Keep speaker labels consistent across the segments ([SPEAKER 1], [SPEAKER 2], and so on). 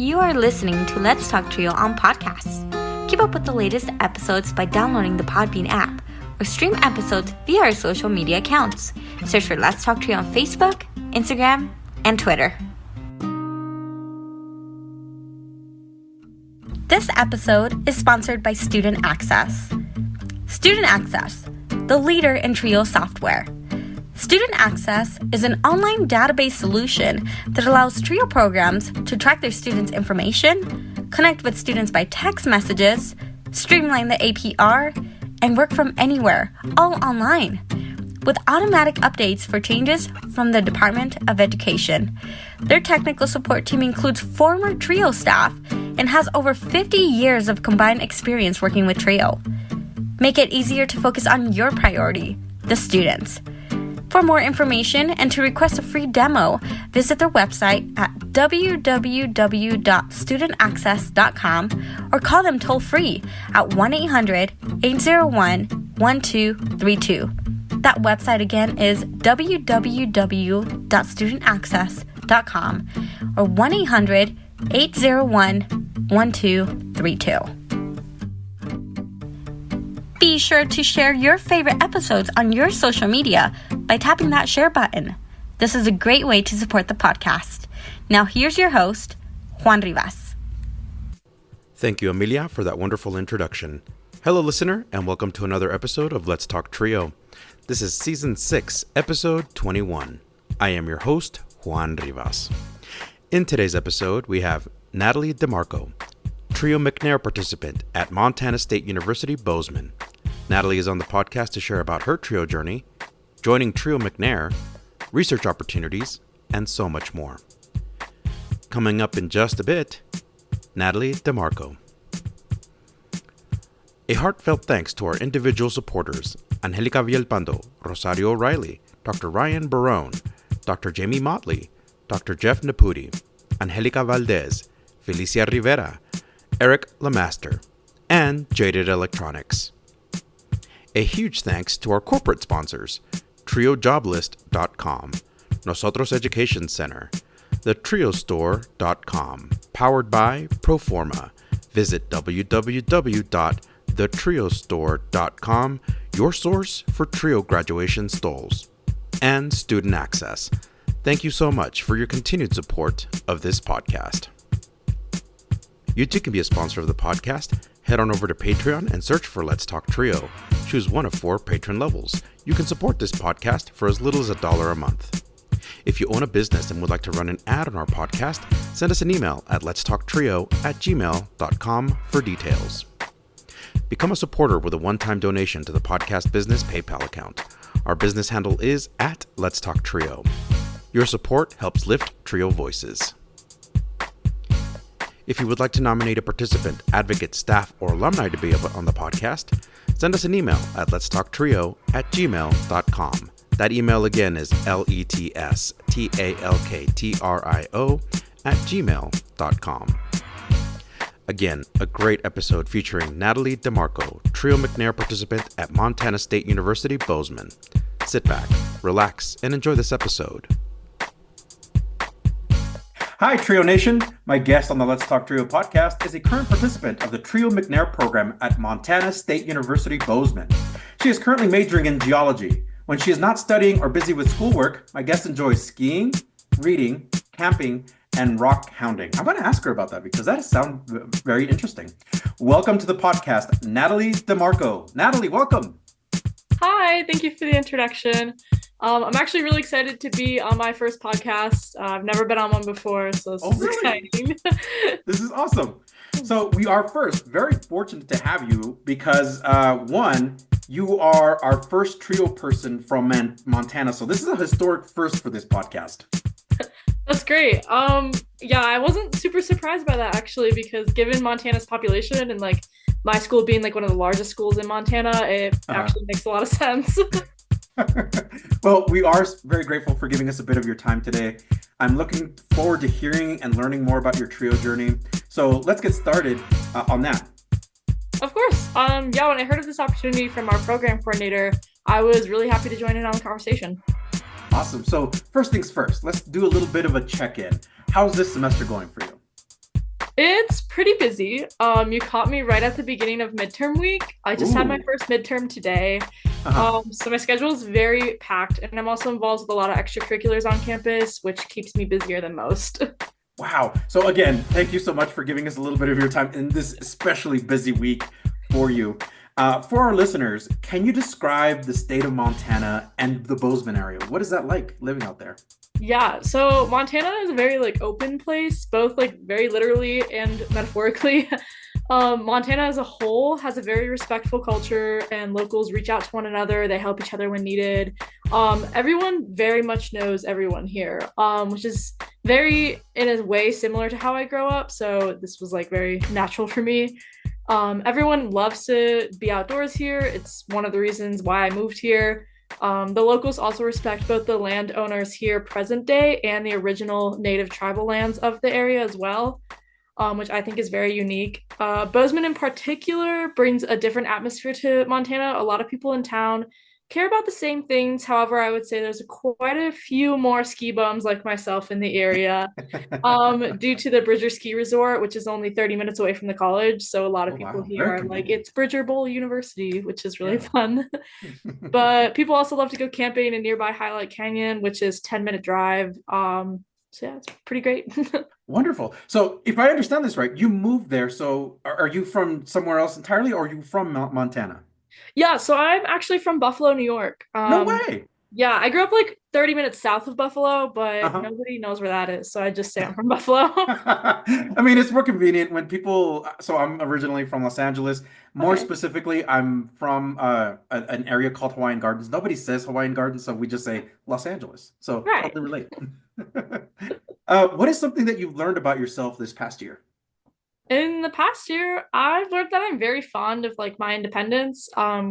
[SPEAKER 1] You are listening to Let's Talk Trio on podcasts. Keep up with the latest episodes by downloading the Podbean app or stream episodes via our social media accounts. Search for Let's Talk Trio on Facebook, Instagram, and Twitter. This episode is sponsored by StudentAccess. StudentAccess, the leader in TRIO software. StudentAccess is an online database solution that allows TRIO programs to track their students' information, connect with students by text messages, streamline the APR, and work from anywhere, all online, with automatic updates for changes from the Department of Education. Their technical support team includes former TRIO staff and has over 50 years of combined experience working with TRIO. Make it easier to focus on your priority, the students. For more information and to request a free demo, visit their website at www.studentaccess.com or call them toll-free at 1-800-801-1232. That website again is www.studentaccess.com or 1-800-801-1232. Be sure to share your favorite episodes on your social media by tapping that share button. This is a great way to support the podcast. Now here's your host, Juan Rivas.
[SPEAKER 2] Thank you, Amelia, for that wonderful introduction. Hello, listener, and welcome to another episode of Let's Talk Trio. This is Season 6, Episode 21. I am your host, Juan Rivas. In today's episode, we have Natalie DeMarco, TRIO McNair participant at Montana State University-Bozeman. Natalie is on the podcast to share about her TRIO journey, joining TRIO McNair, research opportunities, and so much more. Coming up in just a bit, Natalie DeMarco. A heartfelt thanks to our individual supporters, Angelica Vialpando, Rosario Riley, Dr. Ryan Barone, Dr. Jamie Motley, Dr. Jeff Nepute, Angelica Valdez, Felicia Rivera, Eric LaMaster, and Jaded Electronics. A huge thanks to our corporate sponsors, TRIOJoblist.com, NOSOTROS Education Center, the TRIOStore.com, powered by Proforma. Visit www.thetriostore.com, your source for TRIO graduation stoles, and StudentAccess. Thank you so much for your continued support of this podcast. You too can be a sponsor of the podcast. Head on over to Patreon and search for Let's Talk Trio. Choose one of 4 patron levels. You can support this podcast for as little as $1 a month. If you own a business and would like to run an ad on our podcast, send us an email at letstalktrio@gmail.com for details. Become a supporter with a one-time donation to the podcast business PayPal account. Our business handle is @LetsTalkTrio. Your support helps lift Trio voices. If you would like to nominate a participant, advocate, staff, or alumni to be on the podcast, send us an email at letstalktrio@gmail.com. That email again is letstalktrio@gmail.com. Again, a great episode featuring Natalie DeMarco, TRIO McNair participant at Montana State University-Bozeman. Sit back, relax, and enjoy this episode.
[SPEAKER 3] Hi, TRIO Nation. My guest on the Let's Talk Trio podcast is a current participant of the TRIO McNair program at Montana State University-Bozeman. She is currently majoring in geology. When she is not studying or busy with schoolwork, my guest enjoys skiing, reading, camping, and rock hounding. I'm going to ask her about that because that sounds very interesting. Welcome to the podcast, Natalie DeMarco. Natalie, welcome.
[SPEAKER 4] Hi, thank you for the introduction. I'm actually really excited to be on my first podcast. I've never been on one before, so this is exciting.
[SPEAKER 3] This is awesome. So we are very fortunate to have you because one, you are our first TRIO person from Montana. So this is a historic first for this podcast.
[SPEAKER 4] That's great. Yeah, I wasn't super surprised by that actually, because given Montana's population and like my school being like one of the largest schools in Montana, it actually makes a lot of sense.
[SPEAKER 3] Well, we are very grateful for giving us a bit of your time today. I'm looking forward to hearing and learning more about your TRIO journey. So let's get started on that.
[SPEAKER 4] Of course. Yeah, when I heard of this opportunity from our program coordinator, I was really happy to join in on the conversation.
[SPEAKER 3] Awesome. So first things first, let's do a little bit of a check-in. How's this semester going for you?
[SPEAKER 4] It's pretty busy. You caught me right at the beginning of midterm week. I just had my
[SPEAKER 3] Ooh.
[SPEAKER 4] first midterm today.
[SPEAKER 3] Uh-huh.
[SPEAKER 4] So my schedule is very packed, and I'm also involved with a lot of extracurriculars on campus, which keeps me busier than most.
[SPEAKER 3] Wow. So again, thank you so much for giving us a little bit of your time in this especially busy week for you. For our listeners, can you describe the state of Montana and the Bozeman area? What is that like living out there?
[SPEAKER 4] Yeah, so Montana is a very like open place, both like very literally and metaphorically. Montana as a whole has a very respectful culture, and locals reach out to one another. They help each other when needed. Everyone very much knows everyone here, which is very, in a way, similar to how I grow up. So this was like very natural for me. Everyone loves to be outdoors here. It's one of the reasons why I moved here. The locals also respect both the landowners here present day and the original native tribal lands of the area as well, which I think is very unique. Bozeman in particular brings a different atmosphere to Montana. A lot of people in town care about the same things. However, I would say there's quite a few more ski bums like myself in the area, due to the Bridger Ski Resort, which is only 30 minutes away from the college. So a lot of
[SPEAKER 3] Oh,
[SPEAKER 4] people
[SPEAKER 3] wow.
[SPEAKER 4] here
[SPEAKER 3] Very
[SPEAKER 4] are like,
[SPEAKER 3] convenient.
[SPEAKER 4] it's Bridger Bowl University, which is really
[SPEAKER 3] Yeah.
[SPEAKER 4] fun. But people also love to go camping in nearby Highlight Canyon, which is 10-minute drive. So yeah, it's pretty great.
[SPEAKER 3] Wonderful. So if I understand this right, you moved there. So are you from somewhere else entirely, or are you from Montana?
[SPEAKER 4] Yeah, so I'm actually from Buffalo, New York.
[SPEAKER 3] No way.
[SPEAKER 4] Yeah, I grew up like 30 minutes south of Buffalo, but
[SPEAKER 3] Uh-huh.
[SPEAKER 4] nobody knows where that is. So I just say I'm from Buffalo.
[SPEAKER 3] I mean, it's more convenient when people. So I'm originally from Los Angeles. More
[SPEAKER 4] Okay.
[SPEAKER 3] specifically, I'm from an area called Hawaiian Gardens. Nobody says Hawaiian Gardens, so we just say Los Angeles. So
[SPEAKER 4] Right.
[SPEAKER 3] totally relate. What is something that you've learned about yourself this past year?
[SPEAKER 4] In the past year, I've learned that I'm very fond of like my independence.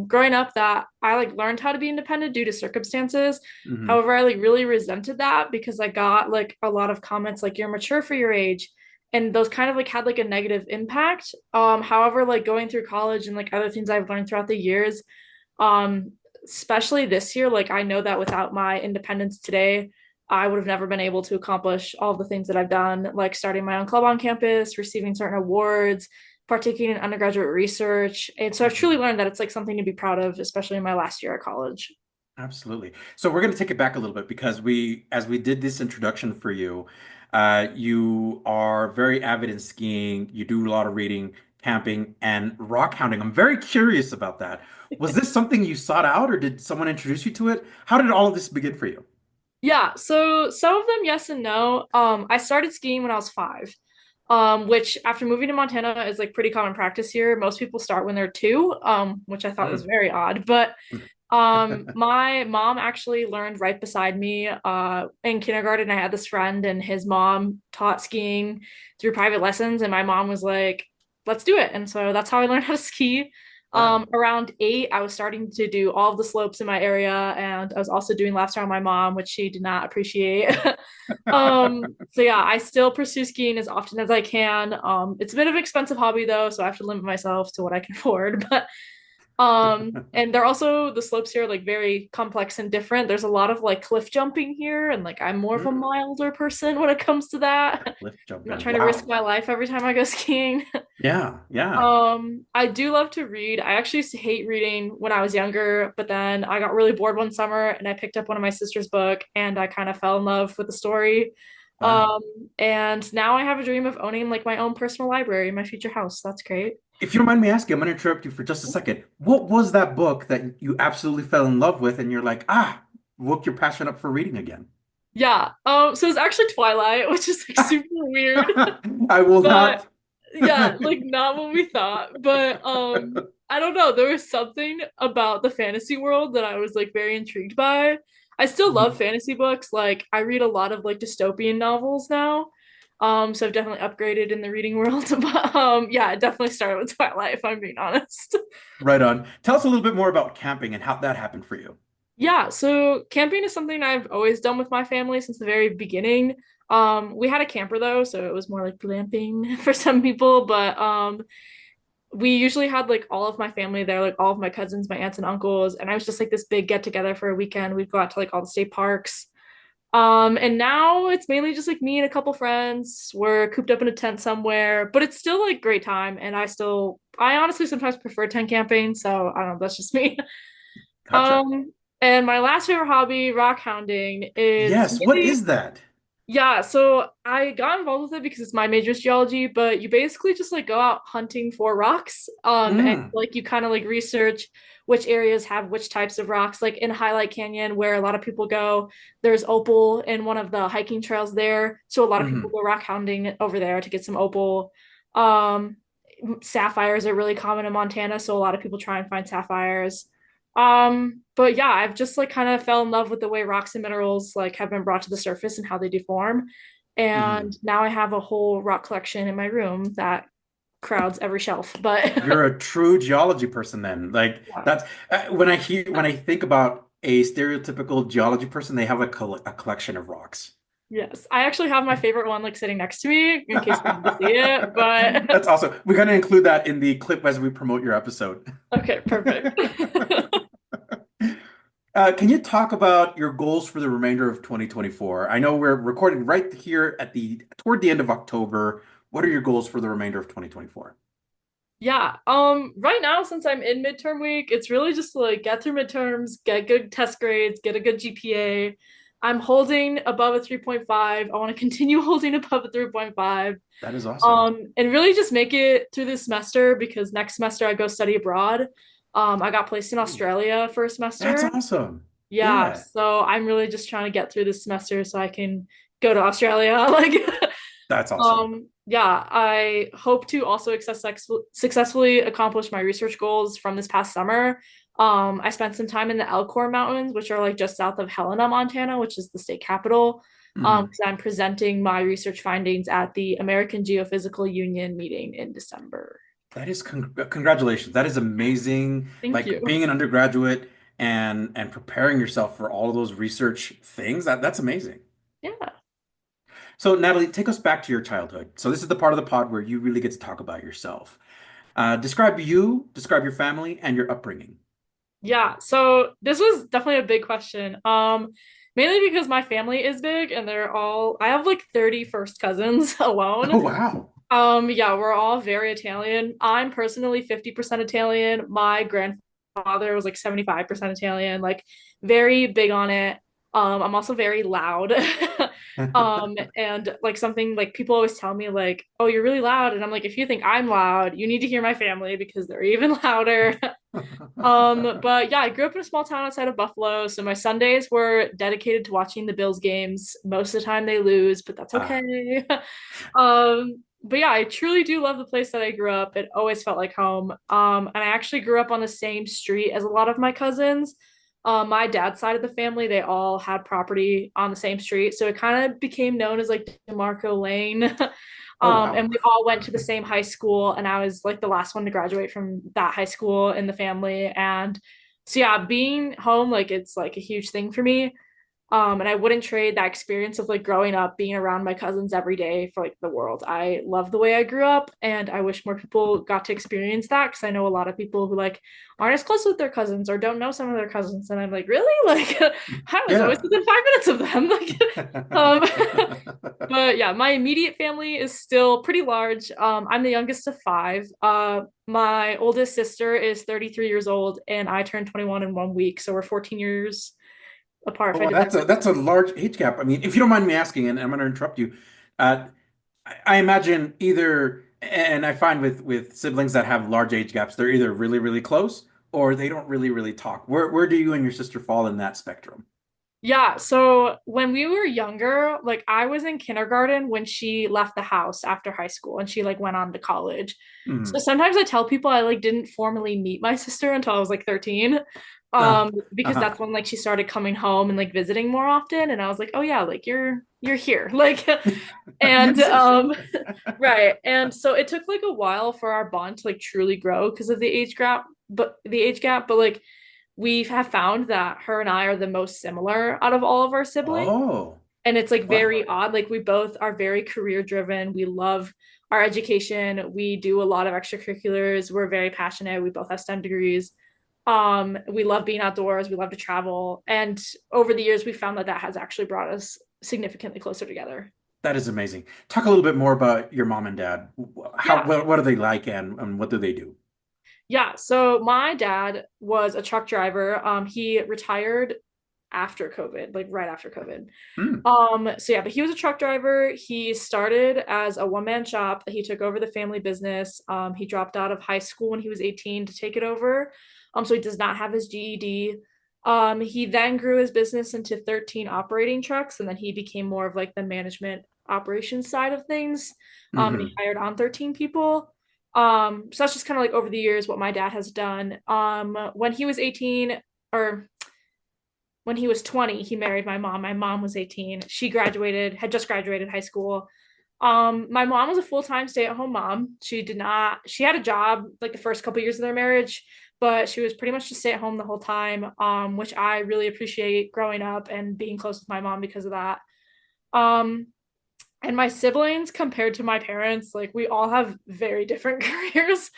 [SPEAKER 4] Growing up, that I like learned how to be independent due to circumstances.
[SPEAKER 3] Hmm.
[SPEAKER 4] However, I like really resented that because I got like a lot of comments like you're mature for your age, and those kind of like had like a negative impact. However, like going through college and like other things I've learned throughout the years, um, especially this year, like I know that without my independence today, I would have never been able to accomplish all the things that I've done, like starting my own club on campus, receiving certain awards, partaking in undergraduate research. And so I've truly learned that it's like something to be proud of, especially in my last year at college.
[SPEAKER 3] Absolutely. So we're going to take it back a little bit because as we did this introduction for you, you are very avid in skiing. You do a lot of reading, camping, and rock hounding. I'm very curious about that. Was this something you sought out, or did someone introduce you to it? How did all of this begin for you?
[SPEAKER 4] Yeah, so some of them, yes and no. I started skiing when I was 5, which after moving to Montana is like pretty common practice here. Most people start when they're 2, which I thought was
[SPEAKER 3] Mm.
[SPEAKER 4] very odd. But my mom actually learned right beside me. In kindergarten, I had this friend, and his mom taught skiing through private lessons, and my mom was like, "Let's do it." And so that's how I learned how to ski.
[SPEAKER 3] Wow.
[SPEAKER 4] Around 8, I was starting to do all of the slopes in my area, and I was also doing laps around my mom, which she did not appreciate. So yeah, I still pursue skiing as often as I can. It's a bit of an expensive hobby though, so I have to limit myself to what I can afford. But and they're also, the slopes here are like very complex and different. There's a lot of like cliff jumping here, and like I'm more of a
[SPEAKER 3] Mm.
[SPEAKER 4] milder person when it comes to that. I'm
[SPEAKER 3] Cliff
[SPEAKER 4] not
[SPEAKER 3] jumping.
[SPEAKER 4] trying to risk
[SPEAKER 3] Wow.
[SPEAKER 4] my life every time I go skiing.
[SPEAKER 3] Yeah, yeah.
[SPEAKER 4] I do love to read. I actually used to hate reading when I was younger, but then I got really bored one summer and I picked up one of my sister's book and I kind of fell in love with the story.
[SPEAKER 3] Wow.
[SPEAKER 4] Um, and now I have a dream of owning like my own personal library in my future house. That's great.
[SPEAKER 3] If you don't mind me asking, I'm going to interrupt you for just a second. What was that book that you absolutely fell in love with, and you're like, woke your passion up for reading again?
[SPEAKER 4] Yeah. So it's actually Twilight, which is like super weird,
[SPEAKER 3] I will
[SPEAKER 4] but
[SPEAKER 3] not.
[SPEAKER 4] yeah, like not what we thought. But I don't know. There was something about the fantasy world that I was like very intrigued by. I still love
[SPEAKER 3] Mhm.
[SPEAKER 4] fantasy books. Like I read a lot of like dystopian novels now. So I've definitely upgraded in the reading world. But yeah, it definitely started with Twilight, if I'm being honest.
[SPEAKER 3] Right on. Tell us a little bit more about camping and how that happened for you.
[SPEAKER 4] Yeah, so camping is something I've always done with my family since the very beginning. We had a camper though, so it was more like glamping for some people, but we usually had like all of my family there, like all of my cousins, my aunts and uncles, and I was just like this big get together for a weekend. We'd go out to like all the state parks. And now it's mainly just like me and a couple friends. We're cooped up in a tent somewhere, but it's still like great time. And I honestly sometimes prefer tent camping. So I don't know, that's just me.
[SPEAKER 3] Gotcha.
[SPEAKER 4] Um, and my last favorite hobby, rock hounding, is
[SPEAKER 3] Yes. What
[SPEAKER 4] mainly
[SPEAKER 3] is that?
[SPEAKER 4] yeah, so I got involved with it because it's my major is geology, but you basically just like go out hunting for rocks. And
[SPEAKER 3] Mm.
[SPEAKER 4] like you kind of like research which areas have which types of rocks. Like in Highlight Canyon, where a lot of people go, there's opal in one of the hiking trails there. So a lot of people
[SPEAKER 3] Hmm.
[SPEAKER 4] go rock hounding over there to get some opal. Um, Sapphires are really common in Montana, so a lot of people try and find sapphires. But yeah, I've just like kind of fell in love with the way rocks and minerals like have been brought to the surface and how they deform.
[SPEAKER 3] Hmm.
[SPEAKER 4] And now I have a whole rock collection in my room that crowds every shelf. But
[SPEAKER 3] You're a true geology person then. Like
[SPEAKER 4] yeah,
[SPEAKER 3] that's when I think about a stereotypical geology person, they have a collection of rocks.
[SPEAKER 4] yes, I actually have my favorite one like sitting next to me in case you want to see it. But
[SPEAKER 3] That's awesome. We got to include that in the clip as we promote your episode.
[SPEAKER 4] okay, perfect.
[SPEAKER 3] Can you talk about your goals for the remainder of 2024? I know we're recording right here at the toward the end of October. What are your goals for the remainder of 2024?
[SPEAKER 4] Yeah, right now since I'm in midterm week, it's really just to, like get through midterms, get good test grades, get a good GPA. I'm holding above a 3.5. I want to continue holding above a 3.5.
[SPEAKER 3] That is awesome.
[SPEAKER 4] And really just make it through this semester because next semester I go study abroad. I got placed in
[SPEAKER 3] Ooh,
[SPEAKER 4] Australia for a
[SPEAKER 3] that's
[SPEAKER 4] semester.
[SPEAKER 3] awesome.
[SPEAKER 4] Yeah,
[SPEAKER 3] Yeah,
[SPEAKER 4] so I'm really just trying to get through this semester so I can go to Australia. Like,
[SPEAKER 3] that's awesome.
[SPEAKER 4] yeah, I hope to also successfully accomplish my research goals from this past summer. I spent some time in the Elkhorn Mountains, which are like just south of Helena, Montana, which is the state capital.
[SPEAKER 3] Mhm.
[SPEAKER 4] Because I'm presenting my research findings at the American Geophysical Union meeting in December.
[SPEAKER 3] That is congratulations. That is amazing.
[SPEAKER 4] Thank
[SPEAKER 3] Like
[SPEAKER 4] you.
[SPEAKER 3] being an undergraduate and preparing yourself for all of those research things. That's amazing.
[SPEAKER 4] Yeah.
[SPEAKER 3] So, Natalie, take us back to your childhood. So, this is the part of the pod where you really get to talk about yourself. Describe your family, and your upbringing.
[SPEAKER 4] Yeah, so this was definitely a big question. Mainly because my family is big and I have like 30 first cousins
[SPEAKER 3] Oh,
[SPEAKER 4] alone.
[SPEAKER 3] wow.
[SPEAKER 4] Yeah, we're all very Italian. I'm personally 50% Italian. My grandfather was like 75% Italian, like very big on it. I'm also very loud. And like something like people always tell me like, "Oh, you're really loud." And I'm like, "If you think I'm loud, you need to hear my family because they're even louder." But yeah, I grew up in a small town outside of Buffalo, so my Sundays were dedicated to watching the Bills games. Most of the time they lose, but that's
[SPEAKER 3] Ah,
[SPEAKER 4] okay. But yeah, I truly do love the place that I grew up. It always felt like home. And I actually grew up on the same street as a lot of my cousins. My dad's side of the family, they all had property on the same street, so it kind of became known as like DeMarco Lane.
[SPEAKER 3] oh, wow.
[SPEAKER 4] And we all went to the same high school, and I was like the last one to graduate from that high school in the family. And so yeah, being home, like it's like a huge thing for me. And I wouldn't trade that experience of like growing up, being around my cousins every day for like the world. I love the way I grew up, and I wish more people got to experience that because I know a lot of people who like aren't as close with their cousins or don't know some of their cousins, and I'm like, really? Like, I was always
[SPEAKER 3] Yeah.
[SPEAKER 4] within 5 minutes of them. Like, but yeah, my immediate family is still pretty large. I'm the youngest of five. My oldest sister is 33 years old, and I turned 21 in 1 week, so we're 14 years apart. If I
[SPEAKER 3] Oh,
[SPEAKER 4] did that
[SPEAKER 3] that's a large age gap. I mean, if you don't mind me asking, and I'm going to interrupt you, uh, I imagine either, and I find with siblings that have large age gaps, they're either really close or they don't really talk. Where do you and your sister fall in that spectrum?
[SPEAKER 4] Yeah, so when we were younger, like I was in kindergarten when she left the house after high school and she like went on to college. So
[SPEAKER 3] Hmm.
[SPEAKER 4] sometimes I tell people I like didn't formally meet my sister until I was like 13. Because
[SPEAKER 3] Uh-huh.
[SPEAKER 4] that's when like she started coming home and like visiting more often and I was like, "Oh yeah, like you're here." Like and right. And so it took like a while for our bond to like truly grow because of the age gap, but like we have found that her and I are the most similar out of all of our siblings.
[SPEAKER 3] Oh,
[SPEAKER 4] And it's like
[SPEAKER 3] wow.
[SPEAKER 4] very odd. Like we both are very career driven. We love our education. We do a lot of extracurriculars. We're very passionate. We both have STEM degrees. We love being outdoors. We love to travel. And over the years, we found that has actually brought us significantly closer together.
[SPEAKER 3] That is amazing. Talk a little bit more about your mom and dad.
[SPEAKER 4] Yeah.
[SPEAKER 3] What are they like, and what do they do?
[SPEAKER 4] Yeah, so my dad was a truck driver. He retired after COVID, like right after COVID.
[SPEAKER 3] Hmm.
[SPEAKER 4] So yeah, but he was a truck driver. He started as a one-man shop. He took over the family business. He dropped out of high school when he was 18 to take it over. So he does not have his GED. He then grew his business into 13 operating trucks, and then he became more of like the management operations side of things. And he hired on 13 people. So that's just kind of like over the years what my dad has done. When he was 18, or when he was 20, he married my mom. My mom was 18. She had just graduated high school. My mom was a full-time stay-at-home mom. She had a job like the first couple years of their marriage, but she was pretty much just stay at home the whole time, which I really appreciate growing up and being close with my mom because of that. And my siblings, compared to my parents, like we all have very different careers.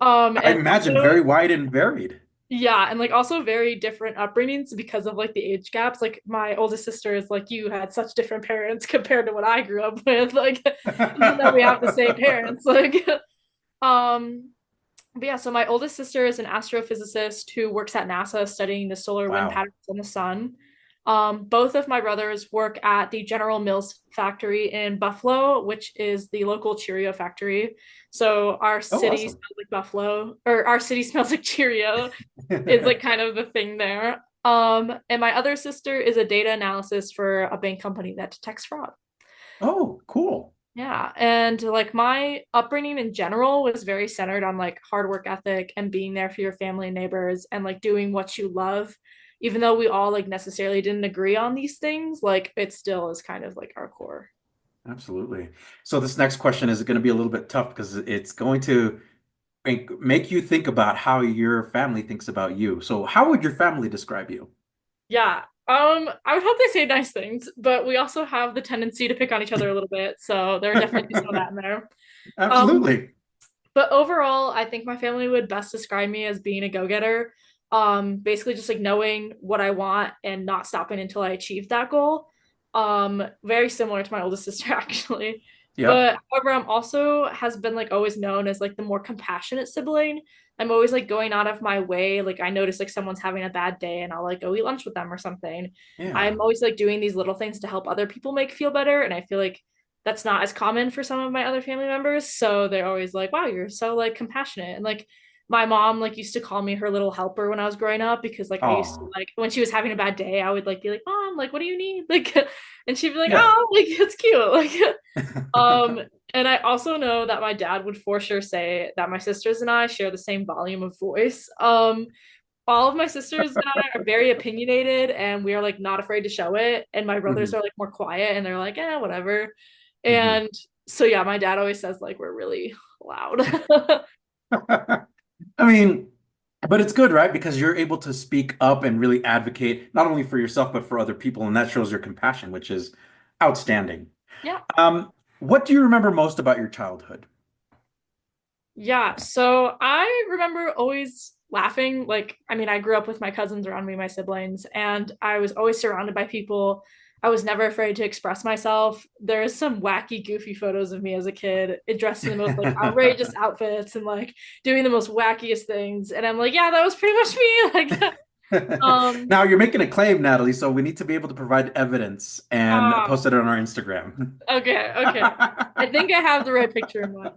[SPEAKER 3] I imagine
[SPEAKER 4] also,
[SPEAKER 3] very wide and varied.
[SPEAKER 4] yeah, and like also very different upbringings because of like the age gaps. Like my oldest sister is like, you had such different parents compared to what I grew up with. Like even though we have the same parents, like but yeah, so my oldest sister is an astrophysicist who works at NASA studying the solar wind
[SPEAKER 3] Wow.
[SPEAKER 4] patterns on the sun. Both of my brothers work at the General Mills factory in Buffalo, which is the local Cheerio factory. So our
[SPEAKER 3] Oh,
[SPEAKER 4] city
[SPEAKER 3] awesome.
[SPEAKER 4] smells like Buffalo, or our city smells like Cheerio is like kind of the thing there. And my other sister is a data analysis for a bank company that detects fraud.
[SPEAKER 3] Oh, cool.
[SPEAKER 4] Yeah, and like my upbringing in general was very centered on like hard work ethic and being there for your family and neighbors and like doing what you love. Even though we all like necessarily didn't agree on these things, like it still is kind of like our core.
[SPEAKER 3] Absolutely. So this next question is going to be a little bit tough because it's going to make you think about how your family thinks about you. So how would your family describe you?
[SPEAKER 4] Yeah. I would hope they say nice things, but we also have the tendency to pick on each other a little bit. So there are definitely some of that in there. Um,
[SPEAKER 3] Absolutely.
[SPEAKER 4] But overall, I think my family would best describe me as being a go-getter. Basically just like knowing what I want and not stopping until I achieve that goal. Very similar to my oldest sister actually.
[SPEAKER 3] Yep.
[SPEAKER 4] But however, I'm also has been like always known as like the more compassionate sibling. I'm always like going out of my way. Like I notice like someone's having a bad day and I'll like go eat lunch with them or something.
[SPEAKER 3] Yeah.
[SPEAKER 4] I'm always like doing these little things to help other people feel better. And I feel like that's not as common for some of my other family members. So they're always like, wow, you're so like compassionate. And like my mom like used to call me her little helper when I was growing up because like I used to
[SPEAKER 3] Oh,
[SPEAKER 4] like when she was having a bad day, I would like be like, Mom, like what do you need? Like and she'd be like,
[SPEAKER 3] yeah.
[SPEAKER 4] oh, like it's cute. Like um and I also know that my dad would for sure say that my sisters and I share the same volume of voice. All of my sisters and I are very opinionated and we are like not afraid to show it. And my brothers
[SPEAKER 3] Mhm,
[SPEAKER 4] are like more quiet and they're like, whatever.
[SPEAKER 3] mhm.
[SPEAKER 4] And so yeah, my dad always says like we're really loud.
[SPEAKER 3] I mean, but it's good, right? Because you're able to speak up and really advocate not only for yourself but for other people, and that shows your compassion, which is outstanding.
[SPEAKER 4] Yeah.
[SPEAKER 3] What do you remember most about your childhood?
[SPEAKER 4] Yeah, so I remember always laughing. Like, I mean, I grew up with my cousins around me, my siblings, and I was always surrounded by people. I was never afraid to express myself. There's some wacky, goofy photos of me as a kid, dressed in the most like outrageous outfits and like doing the most wackiest things. And I'm like, yeah, that was pretty much me. Like, um,
[SPEAKER 3] Now you're making a claim, Natalie, so we need to be able to provide evidence and post
[SPEAKER 4] oh,
[SPEAKER 3] it on our Instagram.
[SPEAKER 4] okay. I think I have the right picture in mind.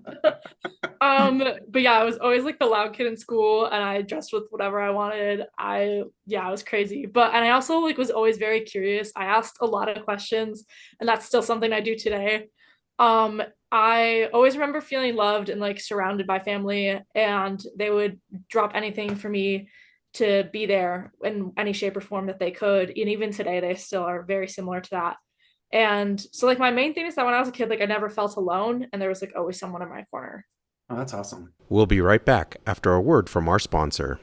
[SPEAKER 4] But yeah, I was always like the loud kid in school and I dressed with whatever I wanted. I was crazy. And I also like was always very curious. I asked a lot of questions and that's still something I do today. Um, I always remember feeling loved and like surrounded by family and they would drop anything for me to be there in any shape or form that they could. And even today they still are very similar to that. And so like my main thing is that when I was a kid, like I never felt alone and there was like always someone in my corner.
[SPEAKER 3] Oh, that's awesome.
[SPEAKER 2] We'll be right back after a word from our sponsor.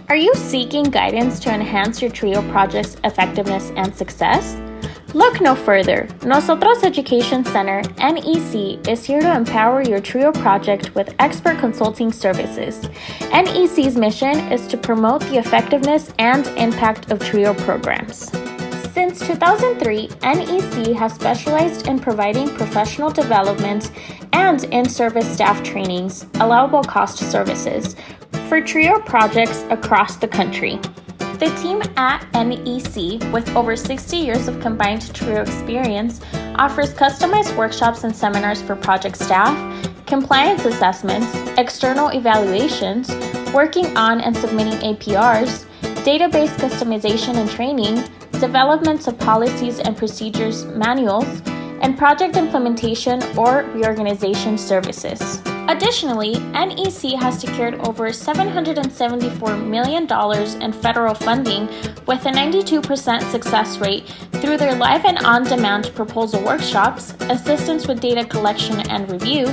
[SPEAKER 5] Are you seeking guidance to enhance your TRIO project's effectiveness and success? Look no further. Nosotros Education Center, NEC, is here to empower your TRIO project with expert consulting services. NEC's mission is to promote the effectiveness and impact of TRIO programs. Since 2003, NEC has specialized in providing professional development and in-service staff trainings, allowable cost services, for TRIO projects across the country. The team at NEC, with over 60 years of combined TRIO experience, offers customized workshops and seminars for project staff, compliance assessments, external evaluations, working on and submitting APRs, database customization and training, development of policies and procedures manuals, and project implementation or reorganization services. Additionally, NEC has secured over $774 million in federal funding with a 92% success rate through their live and on-demand proposal workshops, assistance with data collection and review,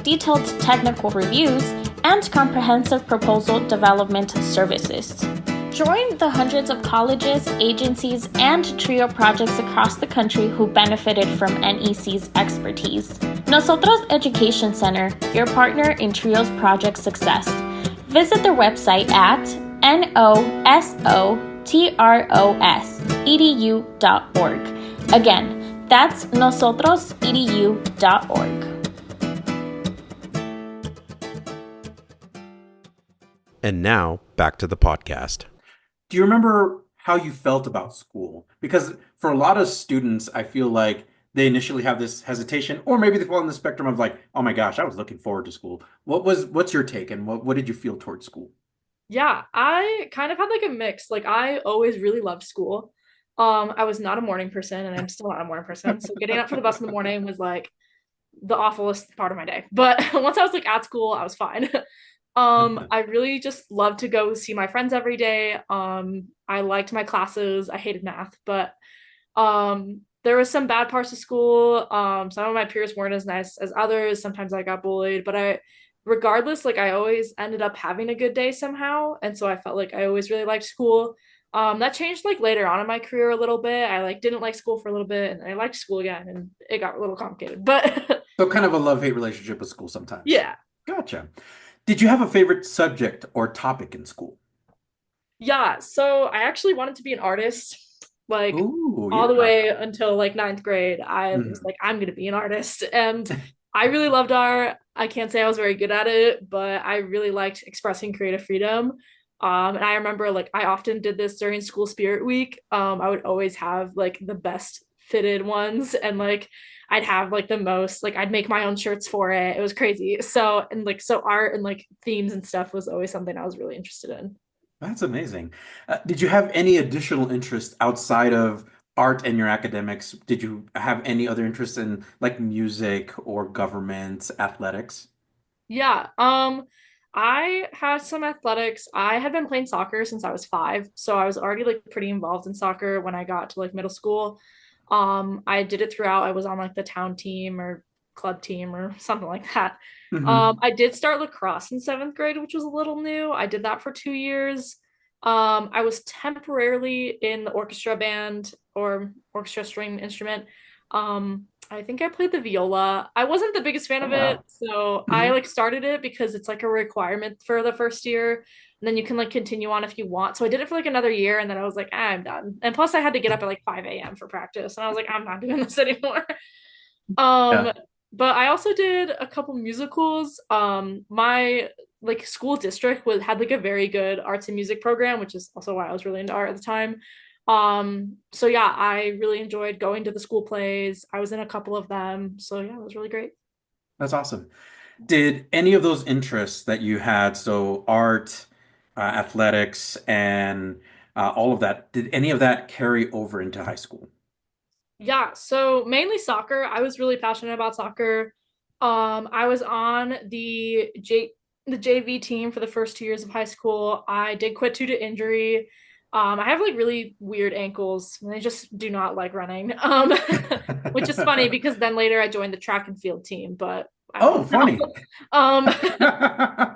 [SPEAKER 5] detailed technical reviews, and comprehensive proposal development services. Join the hundreds of colleges, agencies, and TRIO projects across the country who benefited from NEC's expertise. Nosotros Education Center, your partner in TRIO's project success. Visit their website at nosotros.edu.org. Again, that's nosotrosedu.org.
[SPEAKER 2] And now, back to the podcast.
[SPEAKER 3] Do you remember how you felt about school? Because for a lot of students, I feel like they initially have this hesitation, or maybe they fall on the spectrum of like, oh my gosh, I was looking forward to school. What's your take, and what did you feel towards school?
[SPEAKER 4] Yeah, I kind of had like a mix. Like I always really loved school. I was not a morning person, and I'm still not a morning person. So getting up for the bus in the morning was like the awfulest part of my day. But once I was like at school, I was fine. I really just loved to go see my friends every day. I liked my classes. I hated math, but there was some bad parts of school. Some of my peers weren't as nice as others. Sometimes I got bullied, but regardless, like I always ended up having a good day somehow. And so I felt like I always really liked school. That changed like later on in my career a little bit. I like didn't like school for a little bit, and I liked school again, and it got a little complicated, but
[SPEAKER 3] So kind of a love-hate relationship with school sometimes.
[SPEAKER 4] yeah.
[SPEAKER 3] Gotcha. Did you have a favorite subject or topic in school?
[SPEAKER 4] Yeah, so I actually wanted to be an artist, like
[SPEAKER 3] Ooh,
[SPEAKER 4] all the
[SPEAKER 3] yeah.
[SPEAKER 4] way until like ninth grade. I was like, I'm gonna be an artist, and I really loved art. I can't say I was very good at it, but I really liked expressing creative freedom. And I remember like I often did this during school spirit week. I would always have like the best fitted ones, and like I'd have like the most, like I'd make my own shirts for it. It was crazy. So art and like themes and stuff was always something I was really interested in.
[SPEAKER 3] That's amazing. Did you have any additional interest outside of art and your academics? Did you have any other interests in like music or government, athletics?
[SPEAKER 4] Yeah. I had some athletics. I had been playing soccer since I was 5, so I was already like pretty involved in soccer when I got to like middle school. I did it throughout. I was on like the town team or club team or something like that.
[SPEAKER 3] Hmm.
[SPEAKER 4] I did start lacrosse in 7th grade, which was a little new. I did that for 2 years. I was temporarily in the orchestra band or orchestra string instrument. I think I played the viola. I wasn't the biggest fan
[SPEAKER 3] Oh,
[SPEAKER 4] of it,
[SPEAKER 3] wow.
[SPEAKER 4] so I
[SPEAKER 3] Mhm.
[SPEAKER 4] like started it because it's like a requirement for the first year, and then you can like continue on if you want. So I did it for like another year, and then I was like, I'm done. And plus, I had to get up at like 5 a.m. for practice, and I was like, I'm not doing this anymore.
[SPEAKER 3] Yeah.
[SPEAKER 4] Um, but I also did a couple musicals. My like school district had like a very good arts and music program, which is also why I was really into art at the time. So yeah, I really enjoyed going to the school plays. I was in a couple of them. So yeah, it was really great.
[SPEAKER 3] That's awesome. Did any of those interests that you had, so art, athletics, and all of that, did any of that carry over into high school?
[SPEAKER 4] Yeah, so mainly soccer. I was really passionate about soccer. I was on the JV team for the first 2 years of high school. I did quit due to injury. I have like really weird ankles, and I just do not like running. Which is funny because then later I joined the track and field team, but I
[SPEAKER 3] Oh,
[SPEAKER 4] don't know.
[SPEAKER 3] funny.
[SPEAKER 4] Um,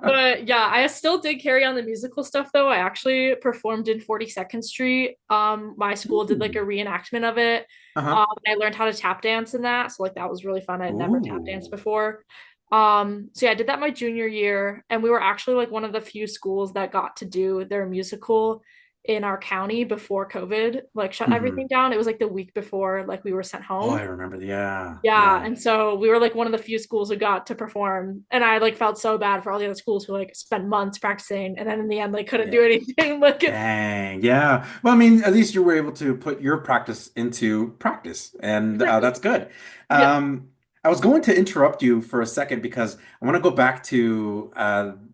[SPEAKER 4] but yeah, I still did carry on the musical stuff though. I actually performed in 42nd Street. My school did like a
[SPEAKER 3] Ooh.
[SPEAKER 4] reenactment of it.
[SPEAKER 3] Uh-huh.
[SPEAKER 4] I learned how to tap dance in that, so like that was really fun. I'd never tap danced
[SPEAKER 3] Ooh.
[SPEAKER 4] before. So yeah, I did that my junior year, and we were actually like one of the few schools that got to do their musical in our county before COVID like shut
[SPEAKER 3] Hmm.
[SPEAKER 4] everything down. It was like the week before like we were sent
[SPEAKER 3] Oh,
[SPEAKER 4] home.
[SPEAKER 3] I remember. Yeah.
[SPEAKER 4] Yeah,
[SPEAKER 3] Yeah.
[SPEAKER 4] and so we were like one of the few schools who got to perform, and I like felt so bad for all the other schools who like spent months practicing, and then in the end like couldn't
[SPEAKER 3] Yeah.
[SPEAKER 4] do anything. Like,
[SPEAKER 3] Dang. Yeah. Well, I mean, at least you were able to put your practice into practice, and
[SPEAKER 4] exactly.
[SPEAKER 3] that's good.
[SPEAKER 4] Yeah.
[SPEAKER 3] Um, I was going to interrupt you for a second because I want to go back to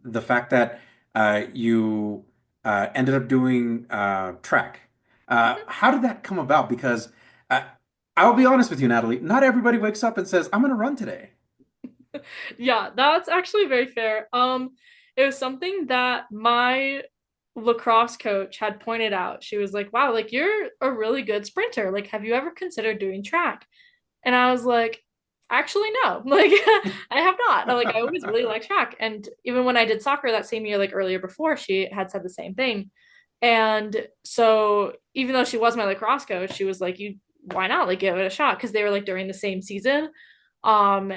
[SPEAKER 3] the fact that you ended up doing track.
[SPEAKER 4] Mhm.
[SPEAKER 3] How did that come about? Because uh, I'll be honest with you, Natalie, not everybody wakes up and says, "I'm going to run today."
[SPEAKER 4] Yeah, that's actually very fair. It was something that my lacrosse coach had pointed out. She was like, "Wow, like you're a really good sprinter. Like, have you ever considered doing track?" And I was like, actually, no. Like, I have not. Like, I always really liked track. And even when I did soccer that same year, like earlier before, she had said the same thing. And so even though she was my lacrosse coach, she was like, you why not like give it a shot? Because they were like during the same season. Um,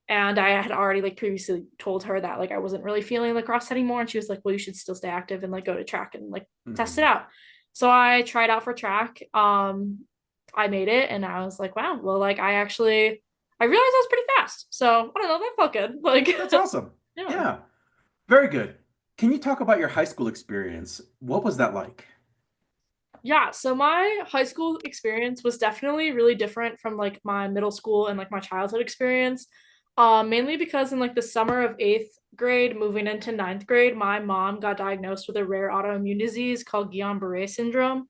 [SPEAKER 4] and I had already like previously told her that like I wasn't really feeling lacrosse anymore. And she was like, well, you should still stay active and like go to track and like test it
[SPEAKER 3] Mhm.
[SPEAKER 4] out. So I tried out for track. I made it and I was like, wow, well, like I realized I was pretty fast. So I don't know, that felt good. Like,
[SPEAKER 3] That's awesome.
[SPEAKER 4] yeah.
[SPEAKER 3] Yeah. Very good. Can you talk about your high school experience? What was that like?
[SPEAKER 4] Yeah, so my high school experience was definitely really different from like my middle school and like my childhood experience. Mainly because in like the summer of eighth grade, moving into ninth grade, my mom got diagnosed with a rare autoimmune disease called Guillain-Barré syndrome.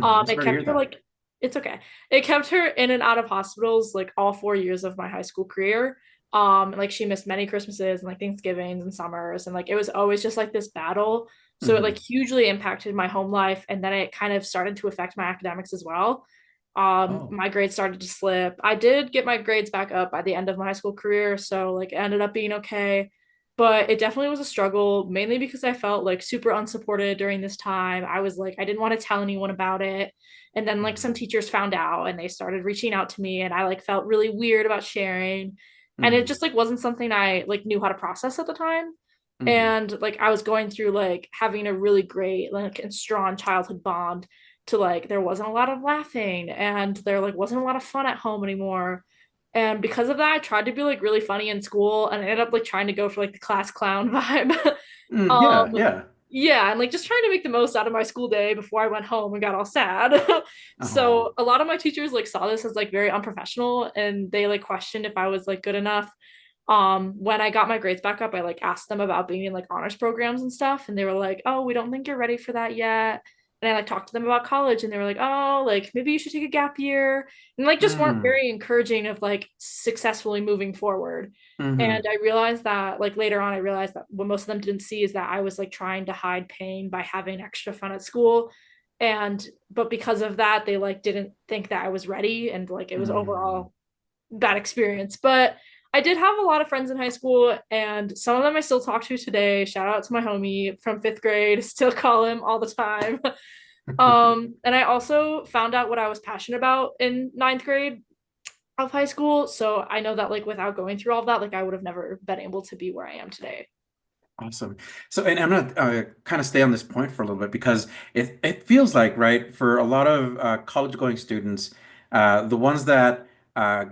[SPEAKER 3] I'm
[SPEAKER 4] It
[SPEAKER 3] sorry to hear
[SPEAKER 4] kept her
[SPEAKER 3] that.
[SPEAKER 4] like, it's okay. It kept her in and out of hospitals like all 4 years of my high school career. Like she missed many Christmases and like Thanksgivings and summers, and like it was always just like this battle. So it like
[SPEAKER 3] Hmm.
[SPEAKER 4] hugely impacted my home life, and then it kind of started to affect my academics as well.
[SPEAKER 3] Oh.
[SPEAKER 4] My grades started to slip. I did get my grades back up by the end of my high school career, so like it ended up being okay. But it definitely was a struggle, mainly because I felt like super unsupported during this time. I was like, I didn't want to tell anyone about it. And then like some
[SPEAKER 3] Hmm.
[SPEAKER 4] teachers found out and they started reaching out to me, and I like felt really weird about sharing. And it
[SPEAKER 3] Hmm.
[SPEAKER 4] just like wasn't something I like knew how to process at the time.
[SPEAKER 3] Hmm.
[SPEAKER 4] And like I was going through like having a really great like and strong childhood bond to like there wasn't a lot of laughing and there like wasn't a lot of fun at home anymore. And because of that, I tried to be like really funny in school and I ended up like trying to go for like the class clown vibe.
[SPEAKER 3] Yeah,
[SPEAKER 4] um
[SPEAKER 3] yeah.
[SPEAKER 4] yeah, and like just trying to make the most out of my school day before I went home and got all sad.
[SPEAKER 3] Oh.
[SPEAKER 4] So a lot of my teachers like saw this as like very unprofessional and they like questioned if I was like good enough. When I got my grades back up, I like asked them about being in like honors programs and stuff, and they were like, "Oh, we don't think you're ready for that yet." And I like talked to them about college, and they were like, "Oh, like maybe you should take a gap year," and like just weren't
[SPEAKER 3] Hmm.
[SPEAKER 4] very encouraging of like successfully moving forward. And
[SPEAKER 3] Hmm.
[SPEAKER 4] I realized that like later on, I realized that what most of them didn't see is that I was like trying to hide pain by having extra fun at school. And but because of that, they like didn't think that I was ready, and like it was
[SPEAKER 3] Hmm.
[SPEAKER 4] overall bad experience. But I did have a lot of friends in high school, and some of them I still talk to today. Shout out to my homie from fifth grade, still call him all the time. And I also found out what I was passionate about in ninth grade of high school. So I know that like without going through all of that, like I would have never been able to be where I am today.
[SPEAKER 3] Awesome. So, and I'm gonna kind of stay on this point for a little bit because it feels like, right, for a lot of college going students, the ones that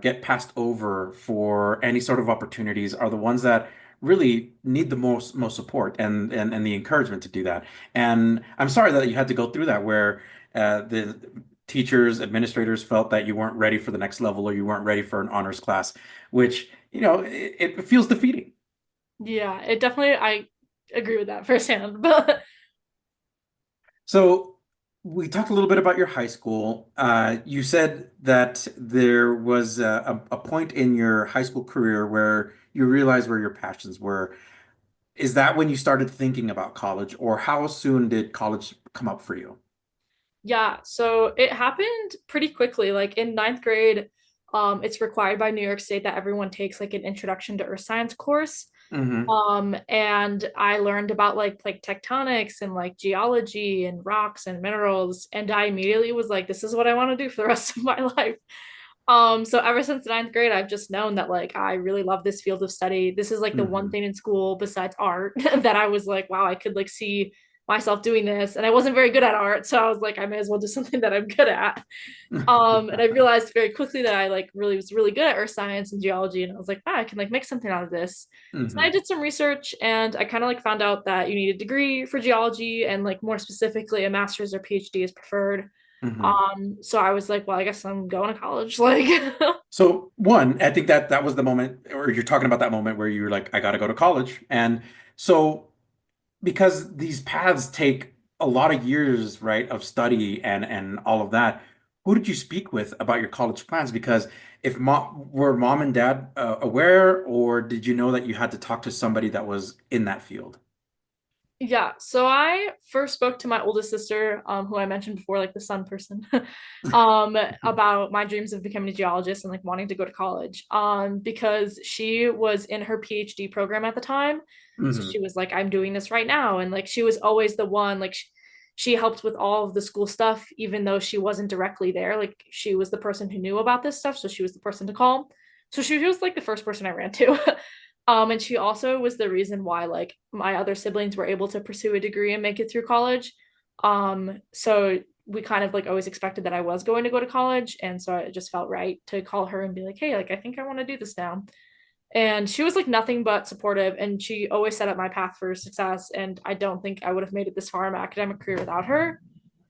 [SPEAKER 3] get passed over for any sort of opportunities are the ones that really need the most support and the encouragement to do that. And I'm sorry that you had to go through that where the teachers, administrators felt that you weren't ready for the next level or you weren't ready for an honors class, which, it feels defeating.
[SPEAKER 4] Yeah, it definitely I agree with that firsthand. But
[SPEAKER 3] So we talked a little bit about your high school. You said that there was a point in your high school career where you realized where your passions were. Is that when you started thinking about college, or how soon did college come up for you?
[SPEAKER 4] yeah, so it happened pretty quickly. Like in ninth grade, It's required by New York State that everyone takes like an introduction to earth science course. And I learned about like tectonics and like geology and rocks and minerals, and I immediately was like, this is what I want to do for the rest of my life. So ever since ninth grade, I've just known that like I really love this field of study. This is like the one thing in school besides art that I was like, wow, I could like see myself doing this. And I wasn't very good at art, so I was like, I may as well do something that I'm good at. And I realized very quickly that I like really was really good at earth science and geology, and I was like, wow, I can like make something out of this. So I did some research, and I kind of like found out that you need a degree for geology, and like more specifically a master's or PhD is preferred. So I was like, well, I guess I'm going to college. Like,
[SPEAKER 3] So one, I think that was the moment, or you're talking about that moment where you're like, I got to go to college. And so because these paths take a lot of years, right, of study and all of that, who did you speak with about your college plans? Because if were mom and dad aware, or did you know that you had to talk to somebody that was in that field?
[SPEAKER 4] yeah, so I first spoke to my oldest sister, who I mentioned before, like the sun person, about my dreams of becoming a geologist and like wanting to go to college, because she was in her PhD program at the time. So she was like, I'm doing this right now. And like, she was always the one, like, she helped with all of the school stuff, even though she wasn't directly there. Like, she was the person who knew about this stuff. So she was the person to call. So she was like the first person I ran to. And she also was the reason why like my other siblings were able to pursue a degree and make it through college. So we kind of like always expected that I was going to go to college. And so it just felt right to call her and be like, hey, like, I think I want to do this now. And she was like nothing but supportive, and she always set up my path for success. And I don't think I would have made it this far in my academic career without her.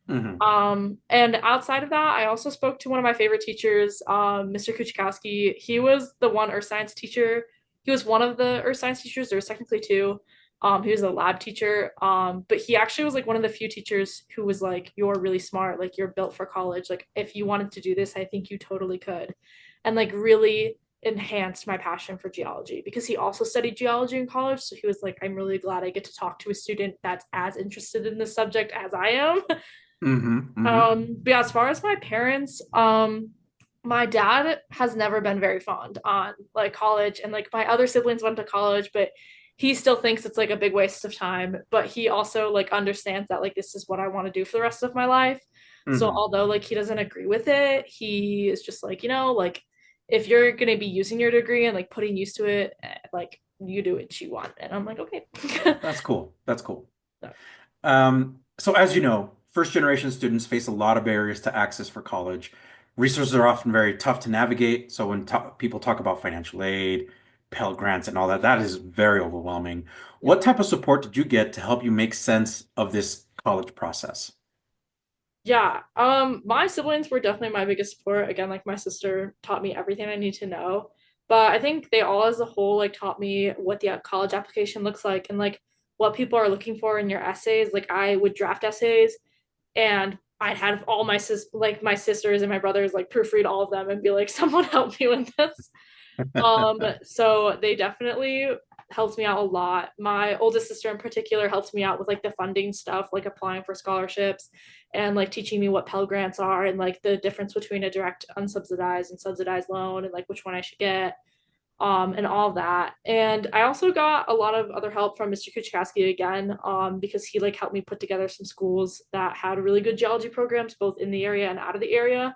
[SPEAKER 4] And outside of that, I also spoke to one of my favorite teachers, Mr. Kuchikowski. He was the one earth science teacher. He was one of the earth science teachers. There was technically two. He was a lab teacher. But he actually was like one of the few teachers who was like, you're really smart. Like, you're built for college. Like, if you wanted to do this, I think you totally could. And like really enhanced my passion for geology, because he also studied geology in college. So he was like, I'm really glad I get to talk to a student that's as interested in this subject as I am. But yeah, as far as my parents, my dad has never been very fond on like college, and like my other siblings went to college, but he still thinks it's like a big waste of time. But he also like understands that like this is what I want to do for the rest of my life. So although like he doesn't agree with it, he is just like, you know, like, if you're going to be using your degree and like putting use to it, like, you do what you want. And I'm like, okay.
[SPEAKER 3] That's cool. That's cool.
[SPEAKER 4] Yeah.
[SPEAKER 3] So as you know, first generation students face a lot of barriers to access for college. Resources are often very tough to navigate. So when people talk about financial aid, Pell Grants, and all that, that is very overwhelming. What type of support did you get to help you make sense of this college process?
[SPEAKER 4] Yeah, my siblings were definitely my biggest support. Again, like, my sister taught me everything I need to know. But I think they all as a whole like taught me what the college application looks like, and like what people are looking for in your essays. Like, I would draft essays, and I'd have all my sisters and my brothers like proofread all of them and be like, someone help me with this. So they definitely helped me out a lot. My oldest sister in particular helped me out with like the funding stuff, like applying for scholarships and like teaching me what Pell Grants are, and like the difference between a direct unsubsidized and subsidized loan, and like which one I should get, and all of that. And I also got a lot of other help from Mr. Kuchikowski again, because he like helped me put together some schools that had really good geology programs both in the area and out of the area,